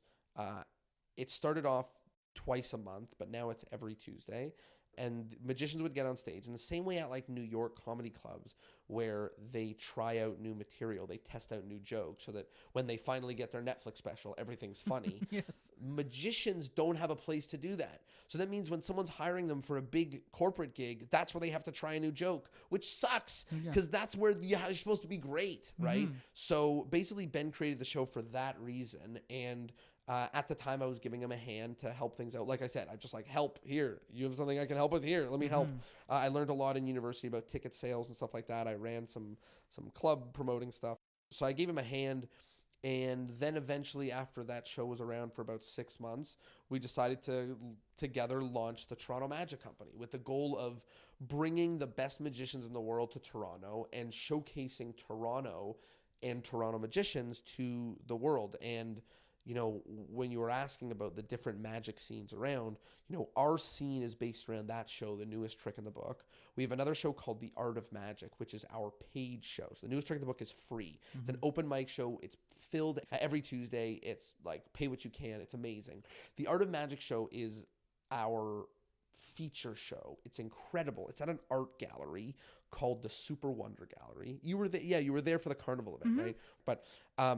It started off twice a month, but now it's every Tuesday. And magicians would get on stage in the same way at like New York comedy clubs, where they try out new material, they test out new jokes so that when they finally get their Netflix special, everything's funny. Yes. Magicians don't have a place to do that. So that means when someone's hiring them for a big corporate gig, that's where they have to try a new joke, which sucks because that's where you're supposed to be great, right? So basically Ben created the show for that reason. And at the time, I was giving him a hand to help things out. Like I said, I'm just like, help here. You have something I can help with here. Let me help. I learned a lot in university about ticket sales and stuff like that. I ran some club promoting stuff. So I gave him a hand. And then eventually after that show was around for about 6 months, we decided to together launch the Toronto Magic Company with the goal of bringing the best magicians in the world to Toronto and showcasing Toronto and Toronto magicians to the world. And you know, when you were asking about the different magic scenes around, you know, our scene is based around that show, The Newest Trick in the Book. We have another show called The Art of Magic, which is our paid show. So The Newest Trick in the Book is free. It's an open mic show. It's filled every Tuesday. It's like pay what you can. It's amazing. The Art of Magic show is our feature show. It's incredible. It's at an art gallery called the Super Wonder Gallery. You were there, you were there for the carnival event, right? But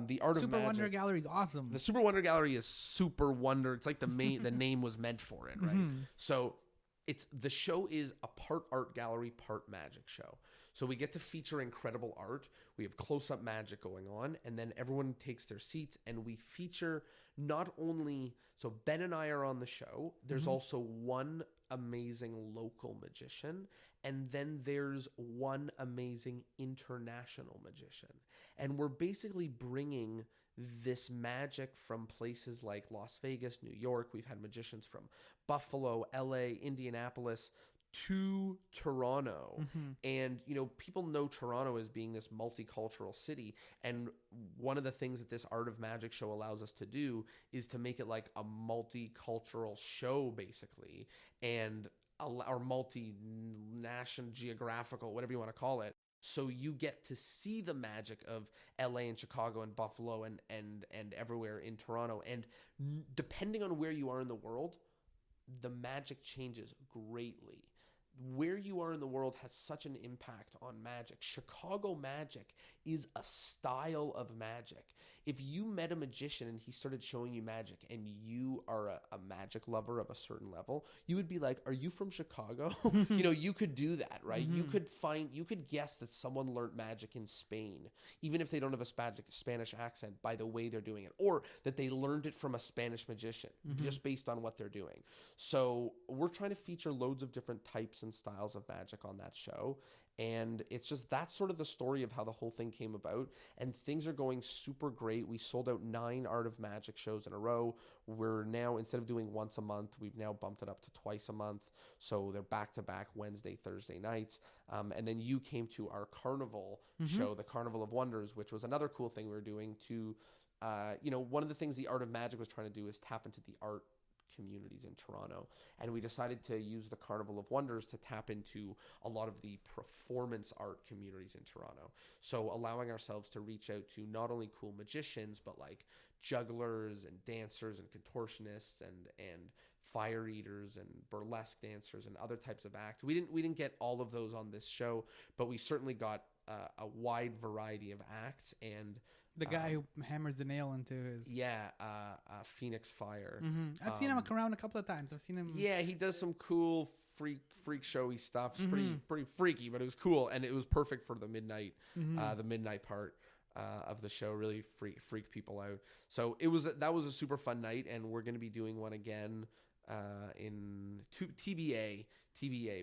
the Art of Magic. Super Wonder Gallery is awesome. The Super Wonder Gallery is super wonder. It's like the name was meant for it, right? So the show is a part art gallery, part magic show. So we get to feature incredible art. We have close-up magic going on, and then everyone takes their seats, and we feature not only, so Ben and I are on the show. There's also one amazing local magician, and then there's one amazing international magician. And we're basically bringing this magic from places like Las Vegas, New York. We've had magicians from Buffalo, LA, Indianapolis to Toronto. And, you know, people know Toronto as being this multicultural city. And one of the things that this Art of Magic show allows us to do is to make it like a multicultural show, basically, and or multi-national, geographical, whatever you want to call it. So you get to see the magic of LA and Chicago and Buffalo and everywhere in Toronto. And depending on where you are in the world, the magic changes greatly. where you are in the world has such an impact on magic. Chicago magic is a style of magic. If you met a magician and he started showing you magic and you are a magic lover of a certain level, you would be like, are you from Chicago? You could do that, right? Mm-hmm. You could guess that someone learned magic in Spain, even if they don't have a Spanish accent, by the way they're doing it, or that they learned it from a Spanish magician, just based on what they're doing. So we're trying to feature loads of different types and styles of magic on that show. And it's just, that's sort of the story of how the whole thing came about. And things are going super great. We sold out 9 Art of Magic shows in a row. We're now, instead of doing once a month, we've now bumped it up to twice a month. So they're back to back Wednesday, Thursday nights. And then you came to our carnival show, the Carnival of Wonders, which was another cool thing we were doing to, one of the things the Art of Magic was trying to do is tap into the art communities in Toronto, and we decided to use the Carnival of Wonders to tap into a lot of the performance art communities in Toronto. So allowing ourselves to reach out to not only cool magicians, but like jugglers and dancers and contortionists and fire eaters and burlesque dancers and other types of acts. We didn't get all of those on this show, but we certainly got a wide variety of acts. And the guy who hammers the nail into his... Phoenix Fire. I've seen him around a couple of times. I've seen him... Yeah, he does some cool freak showy stuff. It's pretty freaky, but it was cool, and it was perfect for the midnight part of the show. Really freak people out. So that was a super fun night, and we're going to be doing one again in TBA,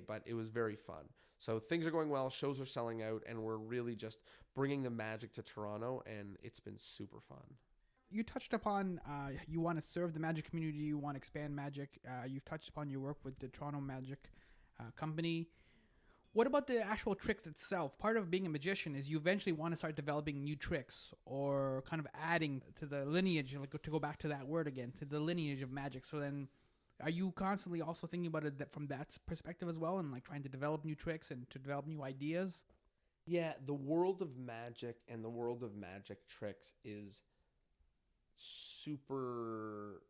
but it was very fun. So things are going well, shows are selling out, and we're really just bringing the magic to Toronto, and it's been super fun. You touched upon you want to serve the magic community, you want to expand magic. You've touched upon your work with the Toronto Magic Company. What about the actual tricks itself? Part of being a magician is you eventually want to start developing new tricks or kind of adding to the lineage, like to go back to that word again, to the lineage of magic. So then are you constantly also thinking about it from that perspective as well, and like trying to develop new tricks and to develop new ideas? Yeah, the world of magic and the world of magic tricks is super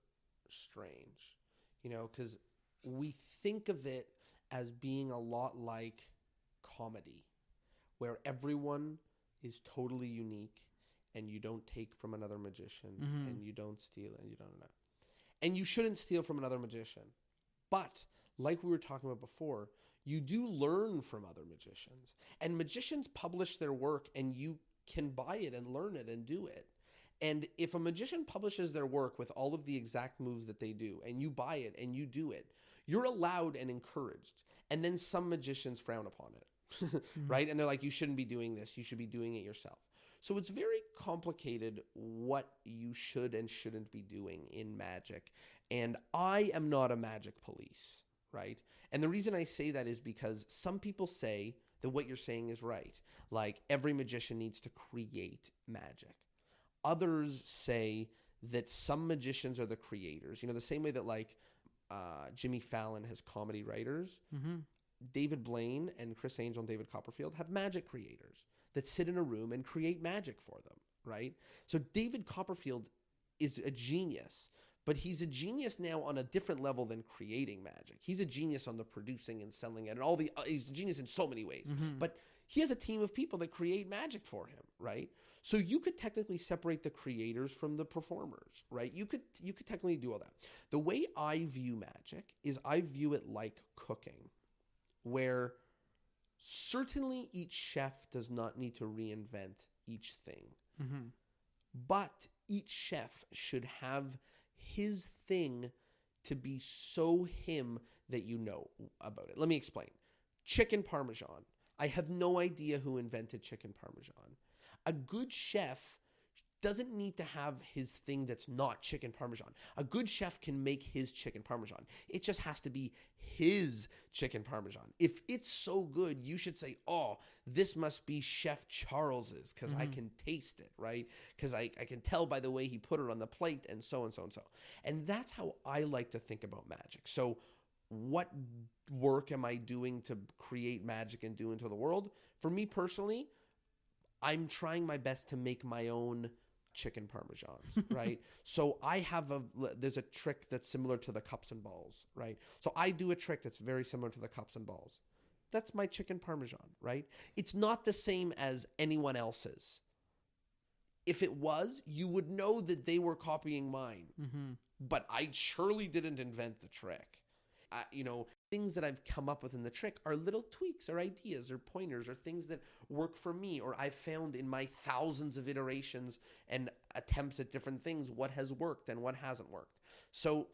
strange, because we think of it as being a lot like comedy, where everyone is totally unique and you don't take from another magician and you don't steal and you don't know. And you shouldn't steal from another magician. But like we were talking about before, you do learn from other magicians. And magicians publish their work and you can buy it and learn it and do it. And if a magician publishes their work with all of the exact moves that they do and you buy it and you do it, you're allowed and encouraged. And then some magicians frown upon it, right? And they're like, you shouldn't be doing this. You should be doing it yourself. So it's very complicated what you should and shouldn't be doing in magic. And I am not a magic police, right? And the reason I say that is because some people say that what you're saying is right. Like every magician needs to create magic. Others say that some magicians are the creators. The same way that like Jimmy Fallon has comedy writers. David Blaine and Chris Angel and David Copperfield have magic creators that sit in a room and create magic for them, right? So David Copperfield is a genius, but he's a genius now on a different level than creating magic. He's a genius on the producing and selling it, and he's a genius in so many ways. But he has a team of people that create magic for him, right? So you could technically separate the creators from the performers, right? You could technically do all that. The way I view magic is I view it like cooking, where certainly each chef does not need to reinvent each thing. But each chef should have his thing to be so him that you know about it. Let me explain. Chicken Parmesan. I have no idea who invented chicken Parmesan. A good chef doesn't need to have his thing that's not chicken Parmesan. A good chef can make his chicken Parmesan. It just has to be his chicken Parmesan. If it's so good, you should say, oh, this must be Chef Charles's because I can taste it, right? Because I can tell by the way he put it on the plate and so and so and so. And that's how I like to think about magic. So what work am I doing to create magic and do into the world? For me personally, I'm trying my best to make my own chicken parmesans, right? So there's a trick that's similar to the cups and balls, right? So I do a trick that's very similar to the cups and balls. That's my chicken parmesan, right? It's not the same as anyone else's. If it was, you would know that they were copying mine. Mm-hmm. But I surely didn't invent the trick. Things that I've come up with in the trick are little tweaks or ideas or pointers or things that work for me, or I've found in my thousands of iterations and attempts at different things what has worked and what hasn't worked. So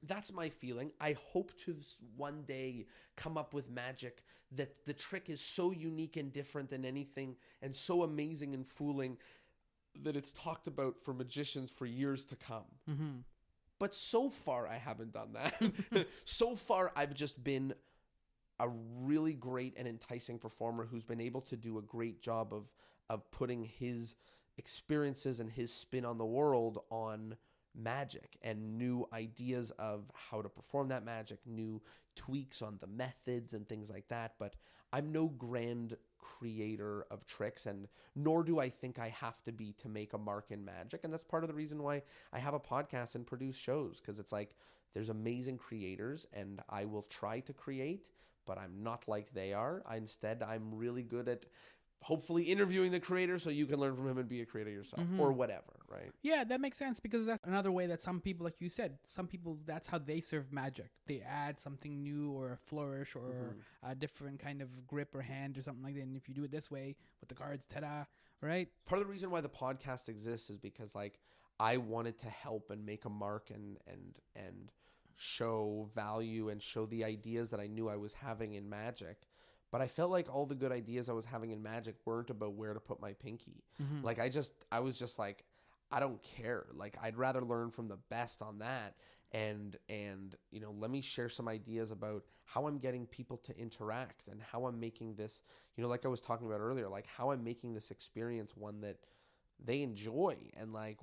that's my feeling. I hope to one day come up with magic that the trick is so unique and different than anything and so amazing and fooling that it's talked about for magicians for years to come. Mm-hmm. But so far, I haven't done that. So far, I've just been a really great and enticing performer who's been able to do a great job of putting his experiences and his spin on the world on magic and new ideas of how to perform that magic, new tweaks on the methods and things like that. But I'm no grand creator of tricks, and nor do I think I have to be to make a mark in magic. And that's part of the reason why I have a podcast and produce shows, because it's like there's amazing creators and I will try to create, but I'm not like they are. I'm really good at hopefully interviewing the creator so you can learn from him and be a creator yourself, or whatever, right? Yeah, that makes sense, because that's another way that some people, like you said, some people, that's how they serve magic. They add something new or a flourish or a different kind of grip or hand or something like that. And if you do it this way with the cards, ta-da, right? Part of the reason why the podcast exists is because like I wanted to help and make a mark and show value and show the ideas that I knew I was having in magic. But I felt like all the good ideas I was having in magic weren't about where to put my pinky. Mm-hmm. Like I was just like, I don't care. Like I'd rather learn from the best on that. And let me share some ideas about how I'm getting people to interact and how I'm making this, like I was talking about earlier, like how I'm making this experience one that they enjoy, and like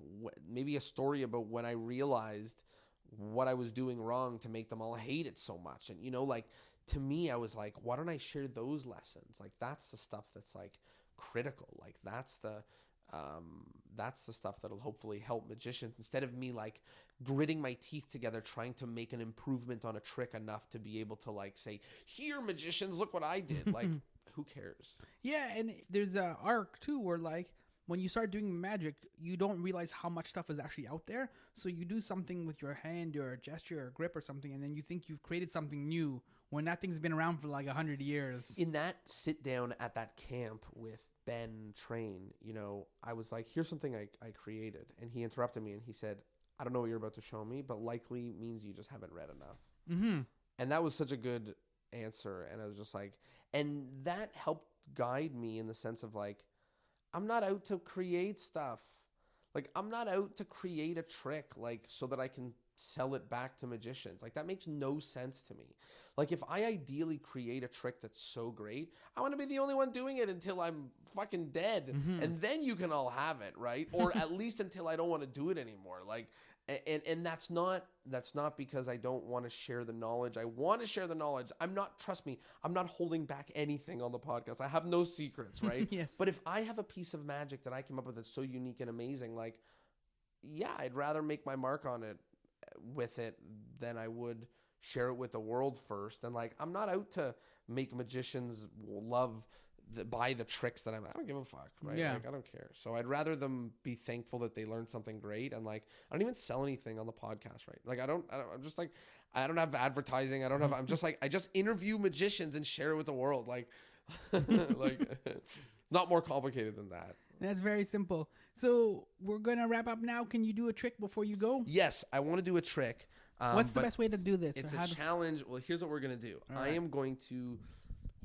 maybe a story about when I realized what I was doing wrong to make them all hate it so much. And, like, to me, I was like, why don't I share those lessons? Like, that's the stuff that's like critical. Like, that's the stuff that'll hopefully help magicians, instead of me like gritting my teeth together trying to make an improvement on a trick enough to be able to like say, here, magicians, look what I did. Like, who cares? Yeah, and there's a arc too where like when you start doing magic, you don't realize how much stuff is actually out there. So you do something with your hand or a gesture or a grip or something, and then you think you've created something new when that thing's been around for like 100 years. In that sit down at that camp with Ben Train, I was like, here's something I created. And he interrupted me and he said, I don't know what you're about to show me, but likely means you just haven't read enough. Mm-hmm. And that was such a good answer. And I was just like, and that helped guide me in the sense of like, I'm not out to create stuff. Like, I'm not out to create a trick, like, so that I can sell it back to magicians. Like, that makes no sense to me. Like, if I ideally create a trick that's so great, I want to be the only one doing it until I'm fucking dead. Mm-hmm. And then you can all have it, right? Or at least until I don't want to do it anymore. Like, and that's not because I don't want to share the knowledge. I want to share the knowledge. Trust me, I'm not holding back anything on the podcast. I have no secrets, right? Yes. But if I have a piece of magic that I came up with that's so unique and amazing, like, yeah, I'd rather make my mark on it with it than I would share it with the world first. And like, I'm not out to make magicians buy the tricks that I don't give a fuck, right? Yeah. Like, I don't care. So I'd rather them be thankful that they learned something great. And like, I don't even sell anything on the podcast, right? Like, I'm just like, I don't have advertising. I'm just like, I just interview magicians and share it with the world. Like, like, not more complicated than that. That's very simple. So we're going to wrap up now. Can you do a trick before you go? Yes, I want to do a trick. What's the best way to do this? It's a challenge. Well, here's what we're going to do. All right. I am going to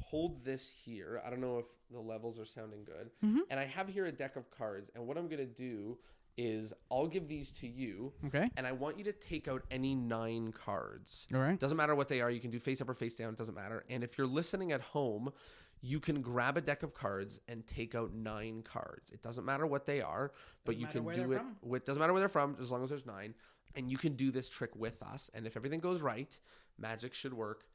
hold this here. I don't know if the levels are sounding good. Mm-hmm. And I have here a deck of cards. And what I'm going to do is I'll give these to you. Okay. And I want you to take out any 9 cards. All right. Doesn't matter what they are. You can do face up or face down. It doesn't matter. And if you're listening at home, you can grab a deck of cards and take out 9 cards. It doesn't matter what they are, but you can do it with, doesn't matter where they're from, as long as there's 9. And you can do this trick with us. And if everything goes right, magic should work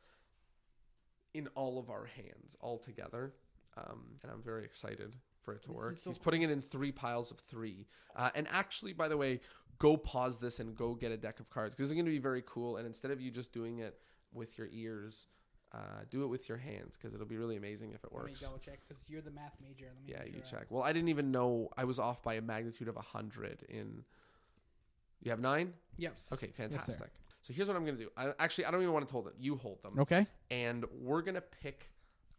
in all of our hands all together. And I'm very excited for it to This work. is so He's putting it in 3 piles of 3. And actually, by the way, go pause this and go get a deck of cards because it's going to be very cool. And instead of you just doing it with your ears, do it with your hands because it'll be really amazing if it works. Let me double check because you're the math major. Let me Yeah, make you sure check. Well, I didn't even know I was off by a magnitude of 100 in... You have 9? Yes. Okay, fantastic. Yes, so here's what I'm going to do. I don't even want to hold it. You hold them. Okay. And we're going to pick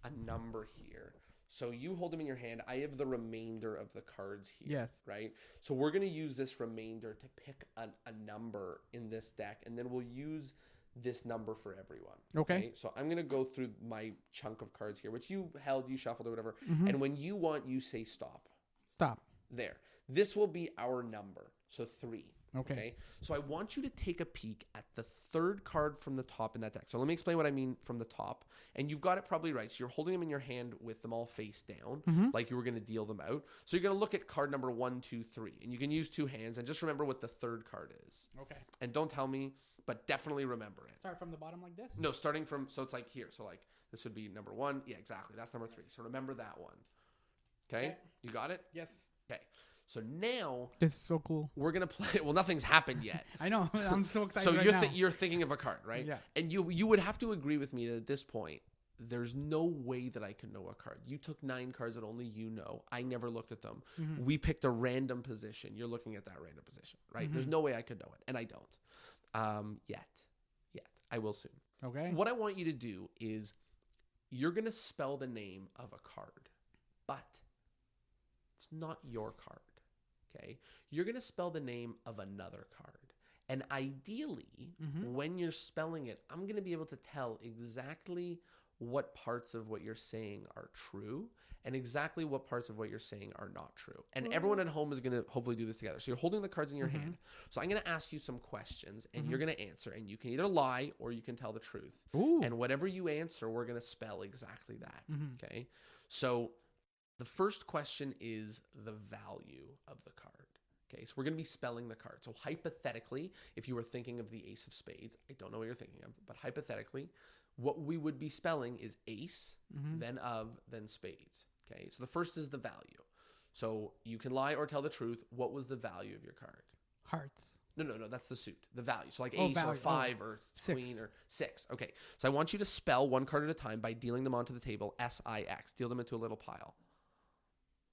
a number here. So you hold them in your hand. I have the remainder of the cards here. Yes. Right? So we're going to use this remainder to pick a number in this deck. And then we'll use this number for everyone. Okay. So I'm going to go through my chunk of cards here, which you held, you shuffled or whatever. Mm-hmm. And when you want, you say stop. Stop. There. This will be our number. So 3. Okay. So I want you to take a peek at the 3rd card from the top in that deck. So let me explain what I mean from the top. And you've got it probably right. So you're holding them in your hand with them all face down, like you were going to deal them out. So you're going to look at card number 1, 2, 3. And you can use 2 hands. And just remember what the 3rd card is. Okay. And don't tell me, but definitely remember it. Start from the bottom like this? No, starting from, so it's like here. So like this would be number 1. Yeah, exactly. That's number 3. So remember that one. Okay? You got it? Yes. Okay. So now this is so cool. We're gonna play. Well, nothing's happened yet. I know. I'm so excited. So right you're thinking of a card, right? Yeah. And you would have to agree with me that at this point, there's no way that I can know a card. You took 9 cards that only you know. I never looked at them. We picked a random position. You're looking at that random position, right? There's no way I could know it, and I don't. Yet. I will soon. Okay. What I want you to do is you're gonna spell the name of a card, but it's not your card. Okay, you're going to spell the name of another card. And ideally, when you're spelling it, I'm going to be able to tell exactly what parts of what you're saying are true and exactly what parts of what you're saying are not true. And everyone at home is going to hopefully do this together. So you're holding the cards in your hand. So I'm going to ask you some questions and you're going to answer. And you can either lie or you can tell the truth. Ooh. And whatever you answer, we're going to spell exactly that. Okay, so... The first question is the value of the card. Okay, so we're going to be spelling the card. So hypothetically, if you were thinking of the ace of spades, I don't know what you're thinking of, but hypothetically, what we would be spelling is ace, then of, then spades. Okay, so the first is the value. So you can lie or tell the truth. What was the value of your card? Hearts. No, that's the suit. The value. So like ace or 5 or 6. Queen or 6. Okay, so I want you to spell one card at a time by dealing them onto the table, S-I-X. Deal them into a little pile.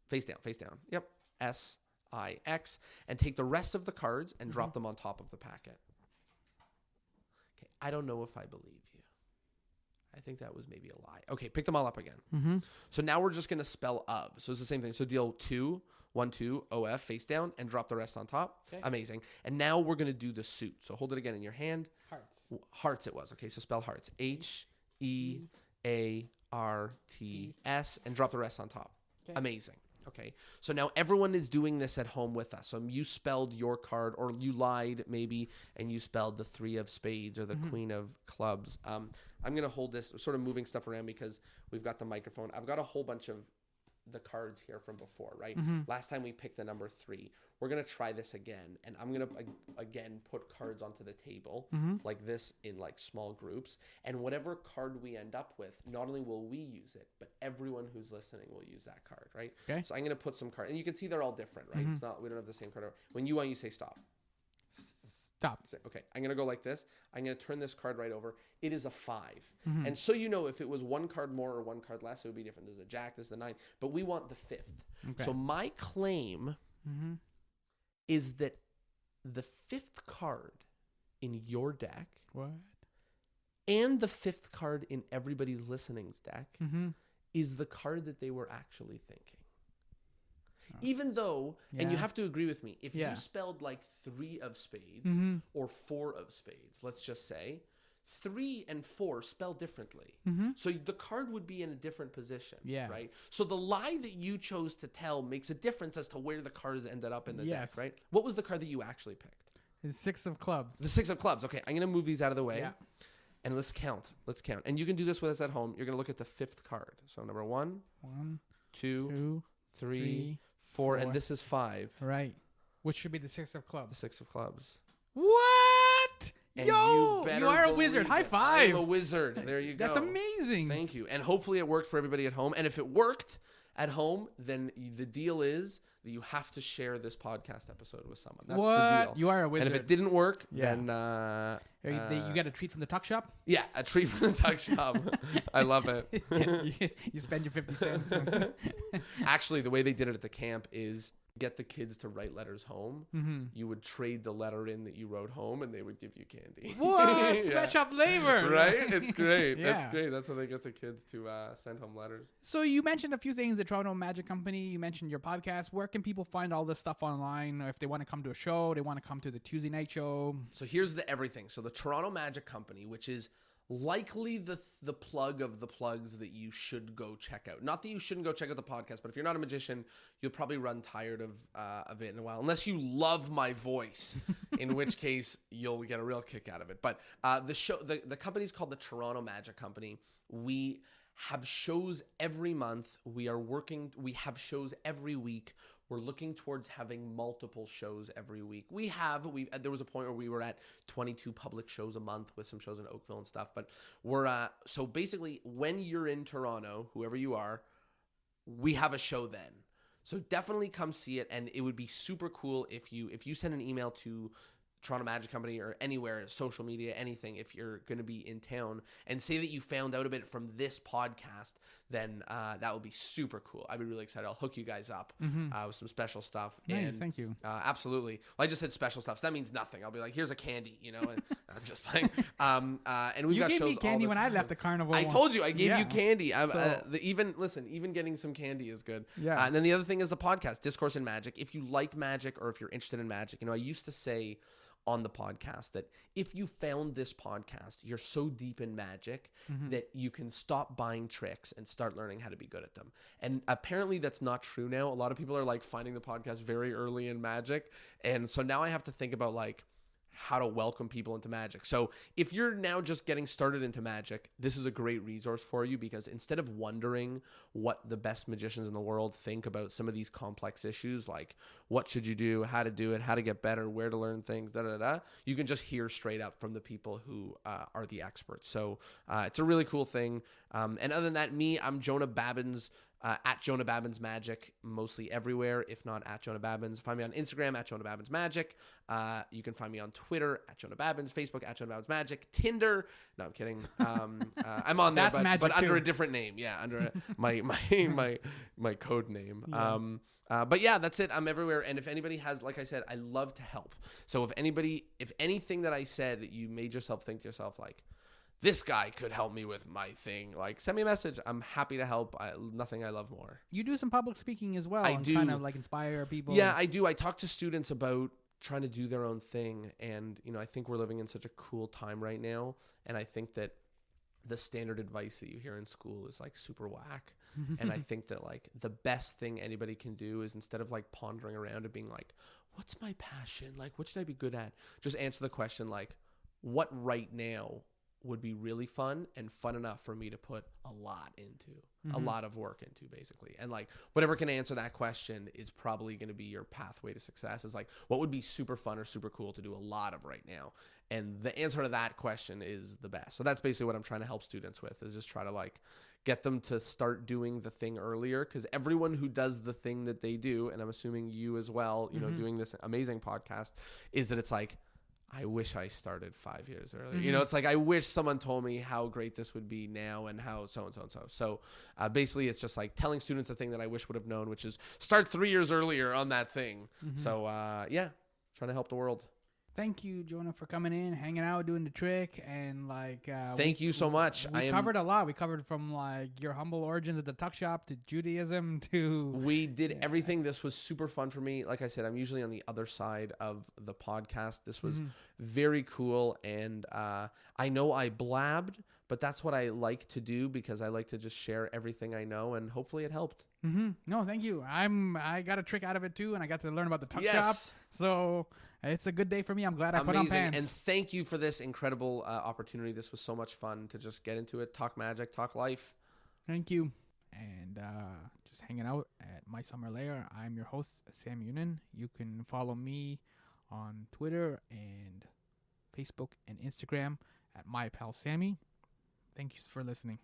Face down. Yep. S-I-X. And take the rest of the cards and drop them on top of the packet. Okay. I don't know if I believe you. I think that was maybe a lie. Okay. Pick them all up again. So now we're just going to spell of. So it's the same thing. So deal 2, 1, 2, O-F, face down, and drop the rest on top. Okay. Amazing. And now we're going to do the suit. So hold it again in your hand. Hearts it was. Okay. So spell hearts. H-E-A-R-T-S and drop the rest on top. Okay. Amazing. Okay, so now everyone is doing this at home with us. So you spelled your card, or you lied maybe, and you spelled the 3 of spades or the queen of clubs. I'm going to hold this, sort of moving stuff around because we've got the microphone. I've got a whole bunch of the cards here from before, right? Last time we picked the number 3. We're going to try this again, and I'm going to, again, put cards onto the table like this in like small groups, and whatever card we end up with, not only will we use it, but everyone who's listening will use that card, right? Okay. So I'm going to put some cards, and you can see they're all different, right? It's not, we don't have the same card. When you want, you say stop. Stop. Okay, I'm going to go like this. I'm going to turn this card right over. It is a 5. And so you know if it was one card more or one card less, it would be different. There's a jack, there's a 9. But we want the 5th. Okay. So my claim is that the 5th card in your deck and the 5th card in everybody's listening's deck is the card that they were actually thinking. Even though, and you have to agree with me, if you spelled like 3 of spades or 4 of spades, let's just say, 3 and 4 spell differently. So the card would be in a different position, right? So the lie that you chose to tell makes a difference as to where the cards ended up in the deck, right? What was the card that you actually picked? The 6 of clubs. The 6 of clubs. Okay, I'm going to move these out of the way. And let's count. And you can do this with us at home. You're going to look at the 5th card. So number 1, 2, 3, 4, and this is 5. Right. Which should be the 6 of clubs. The 6 of clubs. What? And you are a wizard. High five. I'm a wizard. There you go. That's amazing. Thank you. And hopefully it worked for everybody at home. And if it worked, at home, then the deal is that you have to share this podcast episode with someone. That's what? the deal. You are a wizard. And if it didn't work, Yeah. then you got a treat from the tuck shop? yeah, a treat from the tuck shop. I love it. You spend your 50 cents. Actually, the way they did it at the camp is get the kids to write letters home. Mm-hmm. You would trade the letter in that you wrote home, and they would give you candy. What? Yeah. Smash up labor. Right? It's great. Yeah. That's great. That's how they get the kids to send home letters. So you mentioned a few things, the Toronto Magic Company. You mentioned your podcast. Where can people find all this stuff online? Or if they want to come to a show, they want to come to the Tuesday night show. So here's the everything. So the Toronto Magic Company, which is likely the plug of the plugs that you should go check out. Not that you shouldn't go check out the podcast, but if you're not a magician, you'll probably run tired of it in a while, unless you love my voice, in which case you'll get a real kick out of it. But the company's called the Toronto Magic Company. We have shows every month. We have shows every week. We're looking towards having multiple shows every week. There was a point where we were at 22 public shows a month with some shows in Oakville and stuff. But so basically when you're in Toronto, whoever you are, we have a show then. So definitely come see it. And it would be super cool if you send an email to Toronto Magic Company or anywhere, social media, anything, if you're going to be in town and say that you found out about it from this podcast, then that would be super cool. I'd be really excited. I'll hook you guys up with some special stuff. Nice, and, thank you. Absolutely. Well, I just said special stuff, so that means nothing. I'll be like, here's a candy, and I'm just playing. And we've got shows all the time. You gave me candy when I left the carnival. I told you, I gave you candy. So, Even getting some candy is good. Yeah. And then the other thing is the podcast, Discourse in Magic. If you like magic or if you're interested in magic, I used to say on the podcast that if you found this podcast, you're so deep in magic that you can stop buying tricks and start learning how to be good at them. And apparently that's not true now. A lot of people are like finding the podcast very early in magic. And so now I have to think about like how to welcome people into magic. So if you're now just getting started into magic, this is a great resource for you, because instead of wondering what the best magicians in the world think about some of these complex issues, like what should you do, how to do it, how to get better, where to learn things, you can just hear straight up from the people who are the experts. So it's a really cool thing. And other than that, I'm Jonah Babins, at Jonah Babins Magic, mostly everywhere, if not at Jonah Babins. Find me on Instagram at Jonah Babins Magic. You can find me on Twitter at Jonah Babins, Facebook at Jonah Babins Magic, Tinder. No, I'm kidding. I'm on there, but under a different name. Yeah, under my code name. Yeah. But yeah, that's it. I'm everywhere. And if anybody has, like I said, I love to help. So if anything that I said, you made yourself think to yourself like, this guy could help me with my thing, like send me a message. I'm happy to help. Nothing I love more. You do some public speaking as well. I do. Kind of like inspire people. Yeah, I do. I talk to students about trying to do their own thing. And, I think we're living in such a cool time right now. And I think that the standard advice that you hear in school is like super whack. And I think that like the best thing anybody can do is, instead of like pondering around and being like, what's my passion? Like, what should I be good at? Just answer the question like, what right now would be really fun and fun enough for me to put a lot into, a lot of work into, basically. And like whatever can answer that question is probably going to be your pathway to success. Is like, what would be super fun or super cool to do a lot of right now? And the answer to that question is the best. So that's basically what I'm trying to help students with, is just try to like get them to start doing the thing earlier. Because everyone who does the thing that they do, and I'm assuming you as well, doing this amazing podcast, is that it's like, I wish I started 5 years earlier. It's like, I wish someone told me how great this would be now and how so-and-so and so. So basically it's just like telling students the thing that I wish would have known, which is start 3 years earlier on that thing. So yeah, trying to help the world. Thank you, Jonah, for coming in, hanging out, doing the trick, and like. Thank you so much. We covered a lot. We covered from like your humble origins at the tuck shop to Judaism to. We did everything. This was super fun for me. Like I said, I'm usually on the other side of the podcast. This was very cool, and I know I blabbed, but that's what I like to do, because I like to just share everything I know, and hopefully it helped. No, thank you. I got a trick out of it too, and I got to learn about the tuck shop. So it's a good day for me. I'm glad I put on pants. And thank you for this incredible opportunity. This was so much fun to just get into it, talk magic, talk life. Thank you. And just hanging out at My Summer Lair. I'm your host, Sam Yunan. You can follow me on Twitter and Facebook and Instagram at My Pal Sammy. Thank you for listening.